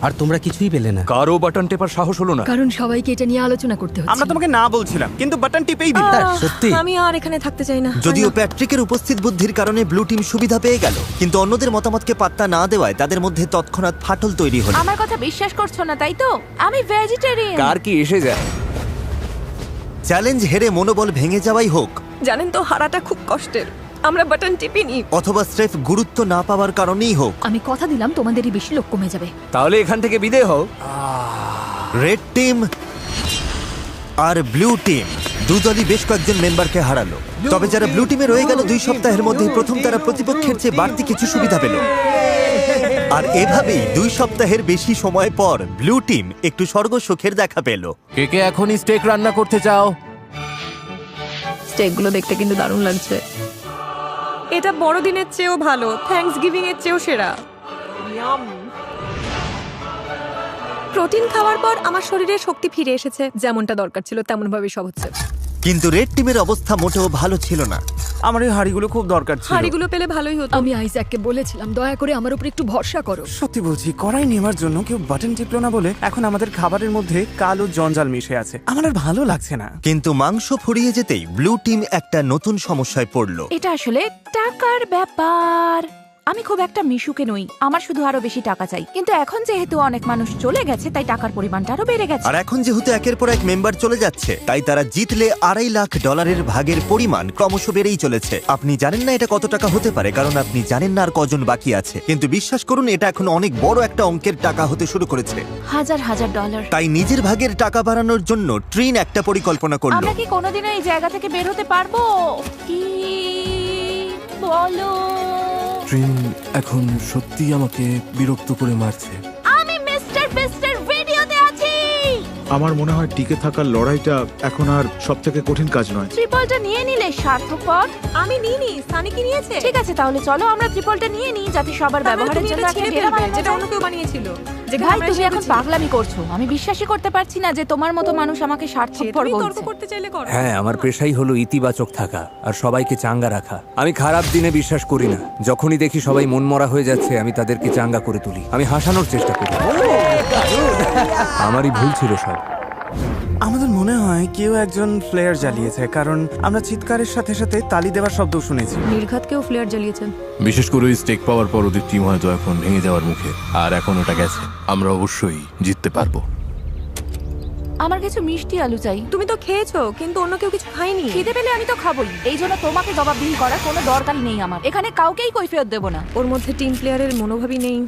আর তোমরা কিছুই পেলে না। কারো বাটন টেপার সাহস হলো না। কারণ সবাইকে এটা নিয়ে আলোচনা করতে হচ্ছে। আমরা তোমাকে না বলছিলাম, কিন্তু বাটন টিপেই দিল। সত্যি আমি আর এখানে থাকতে চাই না। যদিও প্যাট্রিকের উপস্থিত বুদ্ধির কারণে ব্লু টিম সুবিধা পেয়ে গেল, কিন্তু অন্যদের মতামতকে পাত্তা না দেওয়ায় তাদের মধ্যে তৎক্ষণাৎ ফাটল তৈরি হলো। আমার কথা বিশ্বাস করছো না তাই তো? আমি ভেজিটেরিয়ান। কার কি এসে যায়? চ্যালেঞ্জ হেরে মনোবল ভেঙে যাওয়াই হোক, জানেন তো হারাটা খুব কষ্টের। আমরা বাটন টিপিনি। অথবা স্রেফ গুরুত্ব না পাওয়ার কারণেই হোক, আমি কথা দিলাম তোমাদেরই বেশি লোক কমে যাবে। তাহলে এখান থেকে বিদায় হও। রেড টিম আর ব্লু টিম দুদলই বেশ কয়েকজন মেম্বারকে হারালো। তবে যারা ব্লু টিমে রয়ে গেল 2 সপ্তাহের মধ্যে প্রথম তারা প্রতিপক্ষের চেয়ে বাড়তি কিছু সুবিধা পেল। আর এভাবেই 2 সপ্তাহের বেশি সময় পর ব্লু টিম একটু স্বর্গ সুখের দেখা পেল। কে কে এখনই স্টেক রান্না করতে চাও? স্টেকগুলো দেখতে কিন্তু দারুণ লাগছে। এটা বড়দিনের চেয়েও ভালো, থ্যাঙ্কস গিভিং এর চেয়েও সেরা। প্রোটিন খাওয়ার পর আমার শরীরে শক্তি ফিরে এসেছে, যেমনটা দরকার ছিল তেমন ভাবে সব হচ্ছে। কিন্তু রেড টিমের অবস্থা মোটেও ভালো ছিল না। আমার এই হাড়িগুলো খুব দরকার ছিল। হাড়িগুলো পেলে ভালোই হতো। আমি আইজ্যাককে বলেছিলাম দয়া করে আমার উপর একটু ভরসা করো। সত্যি বলছি, কড়াই নেওয়ার জন্য কেউ বাটন টিপলো না বলে এখন আমাদের খাবারের মধ্যে কালো জঞ্জাল মিশে আছে। আমার আর ভালো লাগছে না। কিন্তু মাংস ফুরিয়ে যেতেই ব্লু টিম একটা নতুন সমস্যায় পড়ল। এটা আসলে টাকার ব্যাপার। আমি খুব একটা মিশুকে নই, আমার শুধু আরো বেশি টাকা চাই। কিন্তু এখন যেহেতু অনেক মানুষ চলে গেছে তাই টাকার পরিমাণটা আরো বেড়ে গেছে। আর এখন যেহেতু একের পর এক মেম্বার চলে যাচ্ছে, তাই তারা জিতলে $2.5 লাখ ভাগের পরিমাণ ক্রমশ বেড়েই চলেছে। আপনি জানেন না এটা কত টাকা হতে পারে, কারণ আপনি জানেন না আর কজন বাকি আছে। কিন্তু বিশ্বাস করুন, এটা এখন অনেক বড় একটা অঙ্কের টাকা হতে শুরু করেছে। হাজার হাজার ডলার। তাই নিজের ভাগের টাকা বাড়ানোর জন্য ট্রিন একটা পরিকল্পনা করলো। আমরা কি কোনোদিনও এই জায়গা থেকে বের হতে পারবো? কি বলো? ট্রিন এখন সত্যি আমাকে বিরক্ত করে মারছে। আমি মিস্টার বিস্টের ভিডিওতে আছি। আমার মনে হয় টিকে থাকার লড়াইটা এখন আর সবথেকে কঠিন কাজ নয়। ট্রিপলটা নিয়ে নিলে সার্থকপর। আমি নিইনি, সানি কি নিয়েছে? ঠিক আছে, তাহলে চলো আমরা ট্রিপলটা নিয়ে নিই, যাতে সবার ব্যবহারের জন্য একটা ডেরা বানানো যেটা যায়। অন্য কেউ বানিয়েছিল। ভাই তুমি এখন পাগলামি করছো। আমি বিশ্বাসই করতে পারছি না যে তোমার মতো মানুষ আমাকে স্বার্থপর তুমি তর্ক বলছে। করতে চাইলে করো। হ্যাঁ, আমার পেশাই হলো ইতিবাচক থাকা আর সবাইকে চাঙ্গা রাখা। আমি খারাপ দিনে বিশ্বাস করি না। যখনই দেখি সবাই মনমরা হয়ে যাচ্ছে, আমি তাদেরকে চাঙ্গা করে তুলি। আমি হাসানোর চেষ্টা করি। আমারই ভুল ছিল সব। আমাদের মনে হয় কেউ একজন ফ্লেয়ার জ্বালিয়েছে, কারণ আমরা চিৎকারের সাথে সাথে তালি দেওয়ার শব্দ শুনেছি। নির্ঘাতকেও ফ্লেয়ার জ্বালিয়েছেন। বিশেষ করে স্টেক পাওয়ার পর ওদের টিম হয়তো এখন ভেঙে যাওয়ার মুখে, আর এখন ওটা গেছে। আমরা অবশ্যই জিততে পারবো। আমার কিছু মিষ্টি আলু চাই। তুমি তো খেয়েছো, কিন্তু অন্য কেউ কিছু খায়নি। খিদে পেলে আমি তো খাবোই। এই জন্য তোমাকে জবাবদিহি করার কোনো দরকারই নেই আমার। এখানে কাউকেই কৈফিয়ত দেব না। ওর মধ্যে টিম প্লেয়ারের মনোভাবই নেই।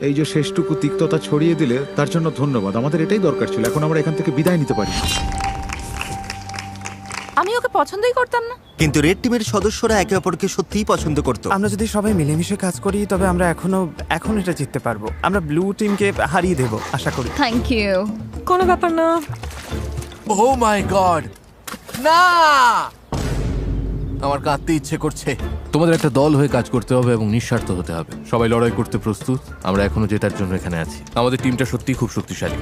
এই যে শেষটুকু তিক্ততা ছড়িয়ে দিলে তার জন্য ধন্যবাদ। আমাদের এটাই দরকার ছিল। এখন আমরা এখান থেকে বিদায় নিতে পারি। আমি ওকে পছন্দই করতাম না। কিন্তু রেড টিমের সদস্যরা একে অপরকে সত্যিই পছন্দ করত। আমরা যদি সবাই মিলেমিশে কাজ করি, তবে আমরা এখন এটা জিততে পারবো। আমরা ব্লু টিমকে হারিয়ে দেব আশা করি। Thank you. কোনো ব্যাপার না। ও মাই গড, না! আমার কাঁদতে ইচ্ছে করছে। তোমাদের একটা দল হয়ে কাজ করতে হবে এবং নিঃস্বার্থ হতে হবে। সবাই লড়াই করতে প্রস্তুত। আমরা এখনো জেতার জন্য এখানে আছি। আমাদের টিমটা সত্যিই খুব শক্তিশালী।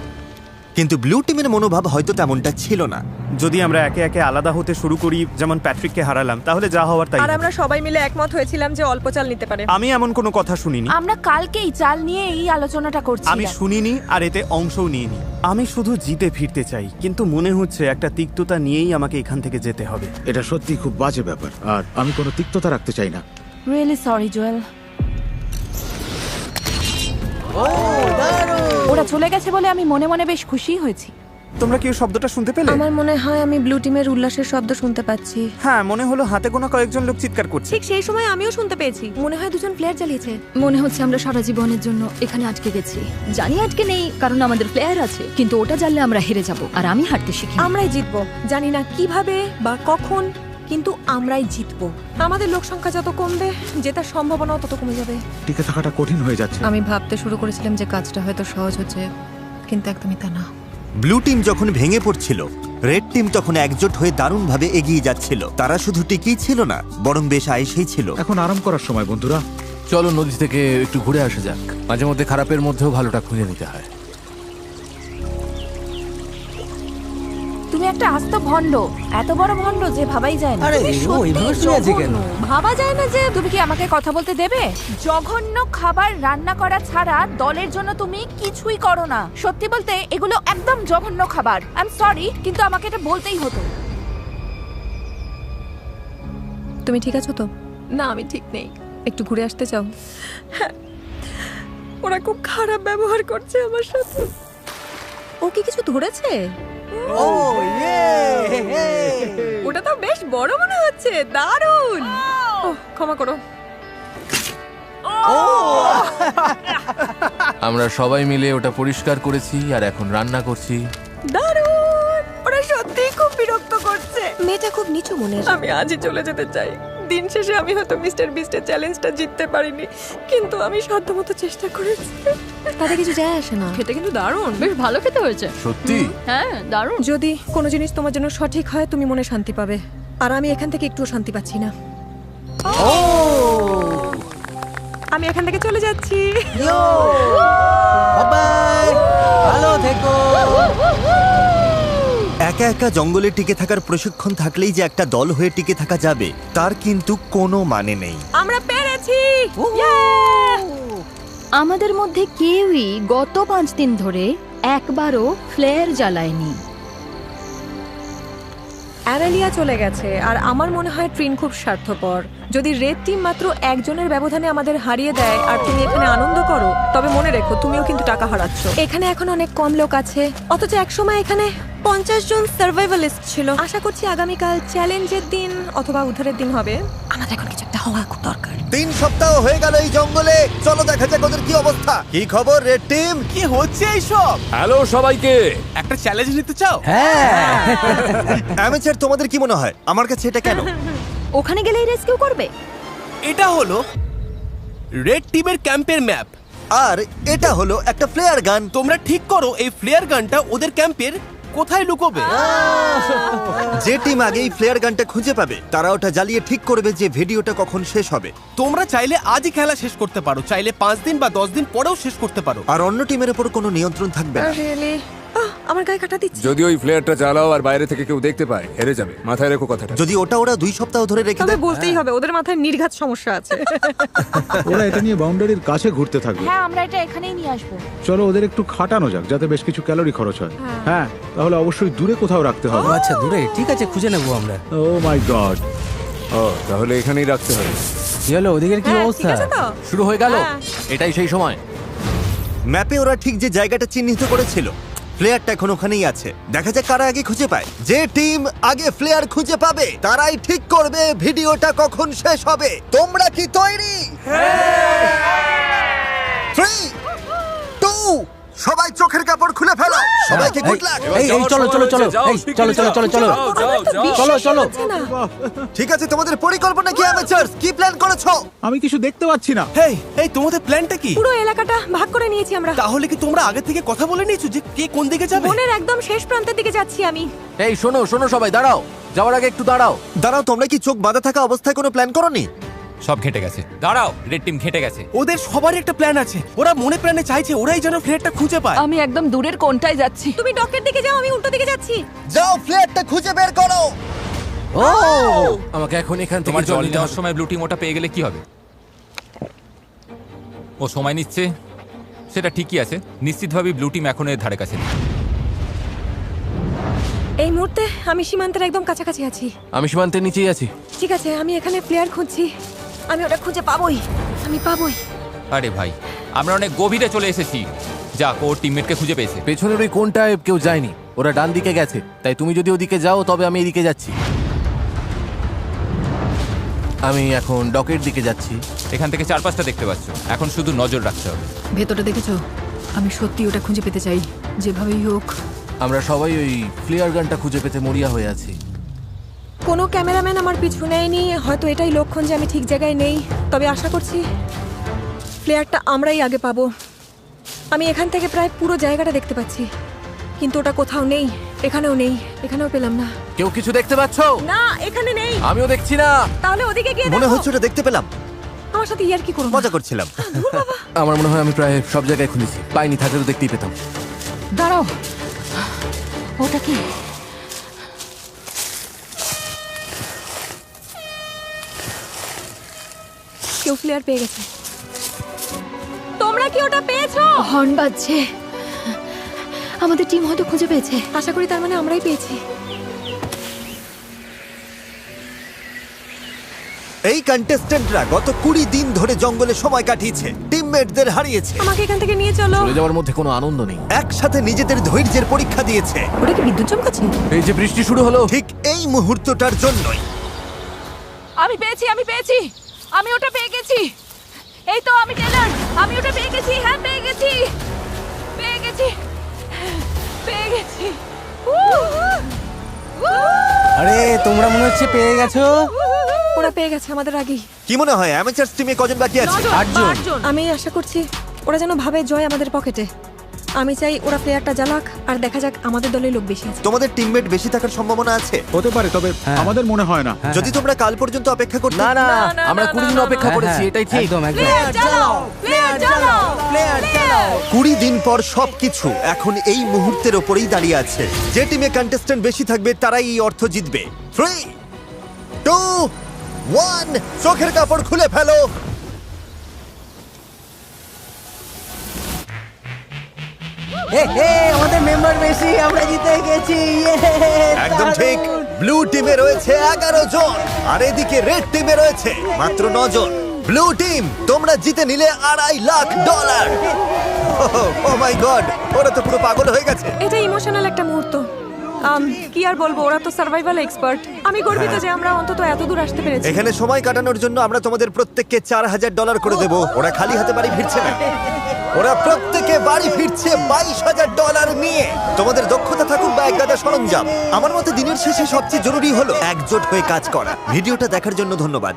কিন্তু ব্লু টিমের মনোভাব হয়তো তেমনটা ছিল না। যদি আমরা একে একে আলাদা হতে শুরু করি, যেমন প্যাট্রিককে হারালাম, তাহলে যা হওয়ার তাই। আর আমরা সবাই মিলে একমত হয়েছিলাম যে অল্প চাল নিতে পারে। আমি এমন কোনো কথা শুনিনি। আমরা কালকেই চাল নিয়ে এই আলোচনাটা করছি। আমি শুনিনি আর এতে অংশও নিইনি। আমি শুধু জিতে ফিরতে চাই, কিন্তু মনে হচ্ছে একটা তিক্ততা নিয়েই আমাকে এখান থেকে যেতে হবে। এটা সত্যি খুব বাজে ব্যাপার, আর আমি কোনো তিক্ততা রাখতে চাই না। Really sorry Joel. ওরা চলে গেছে বলে আমি মনে মনে বেশ খুশি হয়েছি। তোমরা কি শব্দটা শুনতে পেলে? আমার মনে হয় আমি ব্লু টিমের উল্লাসের শব্দ শুনতে পাচ্ছি। হ্যাঁ, মনে হলো হাতে গোনা কয়েকজন লোক চিৎকার করছে। ঠিক সেই সময় আমিও শুনতে পেয়েছি। মনে হয় দুজন প্লেয়ার জ্বালিয়েছে। মনে হচ্ছে আমরা সারা জীবনের জন্য এখানে আটকে গেছি। জানি আটকে নেই, কারণ আমাদের প্লেয়ার আছে, কিন্তু ওটা জানলে আমরা হেরে যাব। আর আমি হারতে শিখি। আমরাই জিতবো, জানি না কিভাবে বা কখন, কিন্তু আমরাই জিতবো। আমাদের লোক সংখ্যা যত কমবে, জেতার সম্ভাবনাও তত কমে যাবে। টিকে থাকাটা কঠিন হয়ে যাচ্ছে। আমি ভাবতে শুরু করেছিলাম যে কাজটা হয়তো সহজ হচ্ছে, কিন্তু একদমই তা না। ব্লু টিম যখন ভেঙে পড়ছিল, রেড টিম তখন একজোট হয়ে দারুণভাবে এগিয়ে যাচ্ছিল। তারা শুধু টিকেই ছিল না, বরং বেশ আয়েসেই ছিল। এখন আরাম করার সময় বন্ধুরা। চলো নদী থেকে একটু ঘুরে আসা যাক। মাঝে মধ্যে খারাপের মধ্যেও ভালোটা খুঁজে নিতে হয়। তুমি একটা আস্ত ভণ্ড, এত বড় ভণ্ড যে ভাবাই যায় না। আরে, তুমি ও সত্যিই এইভাবে শুয়ে আছে কেন? জঘন্য। ভাবা যায় না যে তুমি কি আমাকে কথা বলতে দেবে? জঘন্য খাবার রান্না করা ছাড়া দলের জন্য তুমি কিছুই করো না। সত্যি বলতে এগুলো একদম জঘন্য খাবার। আই এম সরি, কিন্তু আমাকে এটা বলতেই হতো। তুমি ঠিক আছো তো? না, আমি ঠিক নেই। একটু ঘুরে আসতে চাও? হ্যাঁ, ওরা খুব খারাপ ব্যবহার করছে আমার সাথে। ও কি কিছু ধরেছে? ওটা তো বেশ বড় মনে হচ্ছে, দারুণ। ক্ষমা করো। আমরা সবাই মিলে ওটা পরিষ্কার করেছি আর এখন রান্না করছি। দারুণ! ওরা সত্যিই খুব বিরক্ত করছে। মেয়েটা খুব নিচু মনের। আমি আজই চলে যেতে চাই। দিন শেষে আমি হয়তো মিস্টার বিস্টের চ্যালেঞ্জটা জিততে পারিনি, কিন্তু আমি সাধ্যমতো চেষ্টা করেছি। তাতে কিছু যায় আসে না। খেতে কিন্তু দারুণ, বেশ ভালো খেতে হয়েছে। সত্যি? হ্যাঁ, দারুণ। যদি কোনো জিনিস তোমার জন্য সঠিক হয়, তুমি মনে শান্তি পাবে। আর আমি এখান থেকে একটুও শান্তি পাচ্ছি না। আমি এখান থেকে চলে যাচ্ছি। ভালো থেকো। একা একা জঙ্গলে টিকে থাকার প্রশিক্ষণ থাকলেই যে একটা দল হয়ে টিকে থাকা যাবে তার কিন্তু কোনো মানে নেই। আমরা পেরেছি। আমাদের মধ্যে কেউই গত 5 দিন ধরে একবারও ফ্লেয়ার জ্বালায়নি। অ্যামেলিয়া চলে গেছে, আর আমার মনে হয় ট্রিন খুব স্বার্থপর। যদি রেড টিম মাত্র একজনের ব্যবধানে আমাদের হারিয়ে দেয় আর তুমি এখানে আনন্দ করো, তবে মনে রেখো তুমিও কিন্তু টাকা হারাচ্ছ। এখানে এখন অনেক কম লোক আছে, অথচ একসময় এখানে 50 জন সার্ভাইভালিস্ট ছিল। আশা করছি আগামীকাল চ্যালেঞ্জের দিন অথবা উদ্ধারের দিন হবে। আমাদের এখন কিছু একটা হওয়া খুব দরকার। 3 সপ্তাহ হয়ে গেল এই জঙ্গলে। চলো দেখা যাক ওদের কি অবস্থা। কি খবর রেড টিম? কি হচ্ছে এইসব? হ্যালো সবাইকে। একটা চ্যালেঞ্জ নিতে চাও? হ্যাঁ। অ্যামেচার, তোমাদের কি মনে হয় আমার কাছে এটা কেন? ওখানে গেলেই রেস্কিউ করবে? এটা হলো রেড টিমের ক্যাম্পের ম্যাপ, আর এটা হলো একটা ফ্লেয়ার গান। তোমরা ঠিক করো এই ফ্লেয়ার গানটা ওদের ক্যাম্পের কোথায় লুকোবে। যে টিম আগে এই ফ্লেয়ার গানটা খুঁজে পাবে তারা ওটা জ্বালিয়ে ঠিক করবে যে ভিডিওটা কখন শেষ হবে। তোমরা চাইলে আজই খেলা শেষ করতে পারো, চাইলে 5 দিন বা 10 দিন পরেও শেষ করতে পারো। আর অন্য টিমের উপর কোনো নিয়ন্ত্রণ থাকবে না। রিয়েলি? আমার গায়ে কাটা দিচ্ছে। যদি ওই ফ্লেয়ারটা জ্বালাও আর বাইরে থেকে কেউ দেখতে পায়, হেরে যাবে। মাথায় রেখো কথাটা। যদি ওটা ওরা 2 সপ্তাহ ধরে রেখে তবে দেয়, বলতেই হবে ওদের মাথায় নির্ঘাত সমস্যা আছে। ওরা এটা নিয়ে বাউন্ডারির কাছে ঘুরতে থাকবে। হ্যাঁ, আমরা এটা এখানেই নিয়ে আসবো। চলো ওদের একটু খাটানো যাক, যাতে বেশ কিছু ক্যালোরি খরচ হয়। হ্যাঁ, তাহলে অবশ্যই দূরে কোথাও রাখতে হবে। আচ্ছা, দূরে? ঠিক আছে, খুঁজে নেবো আমরা। ও মাই গড। ও, তাহলে এখানেই রাখতে হবে। কি হলো, ওদিকের কি অবস্থা? শুরু হয়ে গেল। এটাই সেই সময়। ম্যাপে ওরা ঠিক যে জায়গাটা চিহ্নিত করেছিল, ফ্লেয়ারটা এখন ওখানেই আছে। দেখা যাক কারা আগে খুঁজে পায়। যে টিম আগে ফ্লেয়ার খুঁজে পাবে তারাই ঠিক করবে ভিডিওটা কখন শেষ হবে। তোমরা কি তৈরি? 3, 2, সবাই চোখের কাপড় খুলে ফেলো। সবাইকে গুড লাক। এই চলো চলো চলো, এই চলো চলো চলো চলো চলো চলো। ঠিক আছে, তোমাদের পরিকল্পনা কি অ্যামেচারস? কি প্ল্যান করেছো? আমি কিছু দেখতে পাচ্ছি না। হেই, এই তোমাদের প্ল্যানটা কি? পুরো এলাকাটা ভাগ করে নিয়েছি আমরা। তাহলে কি তোমরা আগে থেকে কথা বলে নিয়েছো যে কে কোন দিকে যাবে? বনের একদম শেষ প্রান্তের দিকে যাচ্ছি আমি। এই শোনো শোনো সবাই, দাঁড়াও। যাওয়ার আগে একটু দাঁড়াও। দাঁড়াও, তোমরা কি চোখ বাঁধা থাকা অবস্থায় কোনো প্ল্যান করোনি? সব ঘেটে গেছে। দাঁড়াও, রেড টিম ঘেটে গেছে। ওদের সবারই একটা প্ল্যান আছে। ওরা মনে প্রাণে চাইছে ওরাই যেন ফ্লেয়ারটা খুঁজে পায়। আমি একদম দূরের কোণটায় যাচ্ছি। তুমি ডকের দিকে যাও, আমি উল্টো দিকে যাচ্ছি। যাও, ফ্লেয়ারটা খুঁজে বের করো। ও, আমাকে এখন এখান থেকে তোমার জল নিতে নেওয়ার হবে। সময় ব্লু টিম ওটা পেয়ে গেলে কি হবে? ও সময় নিচ্ছে, সেটা ঠিকই আছে। নিশ্চিতভাবেই ব্লু টিম এখন এর ধারে কাছে নেই। এই মুহূর্তে আমি সীমান্তের একদম কাছাকাছি আছি। আমি সীমান্তের নিচেই আছি। ঠিক আছে, আমি এখানে প্লেয়ার খুঁজছি। আমি ওটা খুঁজে পাবোই, আমি পাবোই। আরে ভাই, আমরা অনেক গভীরে চলে এসেছি। যাক, ওর টিমমেটকে খুঁজে পেয়েছে। পেছনের ওই কোণটায় কেউ যায়নি, ওরা ডান দিকে গেছে। তাই তুমি যদি ওদিকে যাও তবে আমি এদিকে যাচ্ছি। আমি এখন ডকের দিকে যাচ্ছি। এখান থেকে 4-5টা দেখতে পাচ্ছ। এখন শুধু নজর রাখতে হবে। ভেতরটা দেখেছো? আমি সত্যি ওটা খুঁজে পেতে চাই, যেভাবেই হোক। আমরা সবাই ওই ফ্লেয়ার গানটা খুঁজে পেতে মরিয়া হয়ে আছি। কোনো ক্যামেরাম্যান আমার পিছু নেয়নি। হয়তো এটাই লক্ষণ যে আমি ঠিক জায়গায় নেই। তবে আশা করছি প্লেয়ারটা আমরাই আগে পাবো। আমি এখান থেকে প্রায় পুরো জায়গাটা দেখতে পাচ্ছি, কিন্তু ওটা কোথাও নেই। এখানেও নেই, এখানেও পেলাম না। কেউ কিছু দেখতে পাচ্ছ? না, এখানে নেই। আমিও দেখছি না। তাহলে ওদিকে গিয়ে মনে দেখো। হচ্ছে ওটা দেখতে পেলাম। আমার সাথে ইয়ার কি করো? মজা করছিলাম। আমার মনে হয় আমি প্রায় সব জায়গায় খুঁজেছি, পাইনি, থাকলে তো দেখতেই পেতাম। দাঁড়াও, ওটা কি? কেউ ফ্লেয়ার পেয়ে গেছে। তোমরা কি ওটা পেয়েছো? হর্ন বাজছে। আমাদের টিম হয়তো খুঁজে পেয়েছে। আশা করি তার মানে আমরাই পেয়েছি। এই কন্টেস্ট্যান্টরা গত 20 দিন ধরে জঙ্গলে সময় কাটিয়েছে, টিমমেটদের হারিয়েছে, আমাকে এখান থেকে নিয়ে চলো। চলে যাওয়ার মধ্যে কোনো আনন্দ নেই। একসাথে নিজেদের ধৈর্যের পরীক্ষা দিয়েছে। ওটা কি বিদ্যুৎ চমকাচ্ছে? এই যে বৃষ্টি শুরু হলো, ঠিক এই মুহূর্তটার জন্যই। আমি পেয়েছি, আমি পেয়েছি, আমি ওটা পেয়ে গেছি। এই তো আমি টেলর, আমি ওটা পেয়ে গেছি। হ্যাঁ, পেয়ে গেছি, পেয়ে গেছি, পেয়ে গেছি। আরে তোমরা মনে হচ্ছে পেয়ে গেছো। ওরা পেয়ে গেছে আমাদের আগেই। কি মনে হয় অ্যামেচারস টিমে কজন বাকি আছে? 8 জন। আমি আশা করছি ওরা যেন ভাবে জয় আমাদের পকেটে। আমি চাই ওরা প্লেয়ারটা জ্বালাক আর দেখা যাক আমাদের দলে লোক বেশি আছে। তোমাদের টিমমেট বেশি থাকার সম্ভাবনা আছে? হতে পারে, তবে আমাদের মনে হয় না। যদি তোমরা কাল পর্যন্ত অপেক্ষা করতে। না না, আমরা 20 দিন অপেক্ষা করেছি, এটাই ঠিক। একদম একদম। প্লেয়ার চালাও, প্লেয়ার চালাও, প্লেয়ার চালাও। 20 দিন পর সবকিছু এখন এই মুহূর্তের ওপরেই দাঁড়িয়ে আছে। যে টিমে কন্টেস্ট্যান্ট বেশি থাকবে তারাই এই অর্থ জিতবে। 3, 2, 1, চোখের কাপড় খুলে ফেলো। আমাদের মেম্বার বেশি, আমরা জিতে গেছি। একদম ঠিক। ব্লু টিমে রয়েছে 11 জন আর এদিকে রেড টিমে রয়েছে মাত্র 9 জন। ব্লু টিম, তোমরা জিতে নিলে $2.5 লাখ। ও মাই গড, ওরা তো পুরো পাগল হয়ে গেছে। এটা ইমোশনাল একটা মুহূর্ত। কি আর বলবো, ওরা তো সার্ভাইভাল এক্সপার্ট। আমি গর্বিত যে আমরা অন্তত এত দূর আসতে পেরেছি। এখানে সময় কাটানোর জন্য আমরা তোমাদের প্রত্যেককে $4,000 করে দেব। ওরা খালি হাতে বাড়ি ফিরছে না, ওরা প্রত্যেকে বাড়ি ফিরছে $22,000 নিয়ে। তোমাদের দক্ষতা থাকুক বা একগাদা সরঞ্জাম, আমার মতে দিনের শেষে সবচেয়ে জরুরি হলো একজোট হয়ে কাজ করা। ভিডিওটা দেখার জন্য ধন্যবাদ।